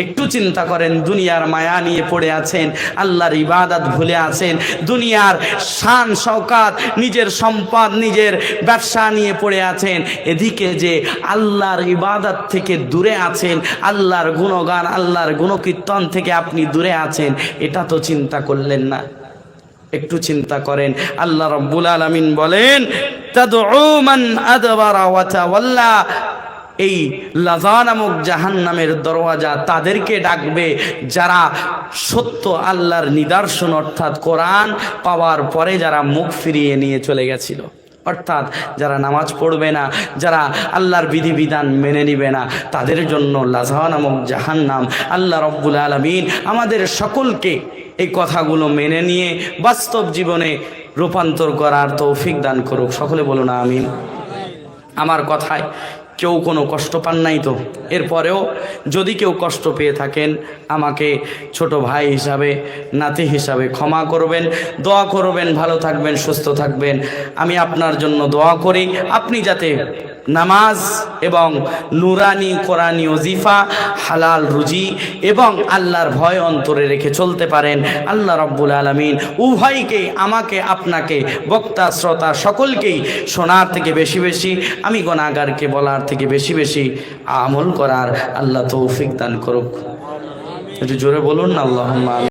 একটু চিন্তা করেন, দুনিয়ার মায়া নিয়ে পড়ে আছেন, আল্লাহর ইবাদত ভুলে আছেন, দুনিয়ার শান শওকাত, নিজের সম্পদ, নিজের ব্যবসা নিয়ে পড়ে আছেন, এদিকে যে আল্লাহর ইবাদত থেকে দূরে আছেন, আল্লাহর গুণগান, আল্লাহর গুণকীর্তন থেকে আপনি দূরে আছেন, এটা তো চিন্তা করলেন না। একটু চিন্তা করেন, আল্লাহ রাব্বুল আলামিন বলেন, তাদউ মান আদবারা ওয়া তাওয়াল্লা, এই লাযা নামক জাহান্নামের দরওয়াজা তাদেরকে ডাকবে যারা সত্য আল্লাহর নিদর্শন অর্থাৎ কোরআন পাওয়ার পরে যারা মুখ ফিরিয়ে নিয়ে চলে গেছিল, অর্থাৎ যারা নামাজ পড়বে না, যারা আল্লাহর বিধিবিধান মেনে নিবে না, তাদের জন্য লাযা নামক জাহান্নাম। আল্লাহ রব্বুল আলামিন আমাদের সকলকে এই কথাগুলো মেনে নিয়ে বাস্তব জীবনে রূপান্তর করার তৌফিক দান করুক। সকলে বলুন আমিন। আমার কথায় কেউ কোনো কষ্ট পান নাই তো? এরপরেও যদি কেউ কষ্ট পেয়ে থাকেন আমাকে ছোট ভাই হিসাবে, নাতি হিসাবে ক্ষমা করবেন, দোয়া করবেন, ভালো থাকবেন, সুস্থ থাকবেন। আমি আপনার জন্য দোয়া করি আপনি যাতে নামাজ এবং নুরানি কোরআনি ওজিফা, হালাল রুজি এবং আল্লাহর ভয় অন্তরে রেখে চলতে পারেন। আল্লাহ রব্বুল আলামিন উভয়কেই, আমাকে, আপনাকে, বক্তা শ্রোতা সকলকেই শোনার থেকে বেশি বেশি, আমি গুনাহগারকে বলার থেকে বেশি বেশি আমল করার আল্লাহ তৌফিক দান করুক। একটু জোরে বলুন না আল্লাহুম্মা।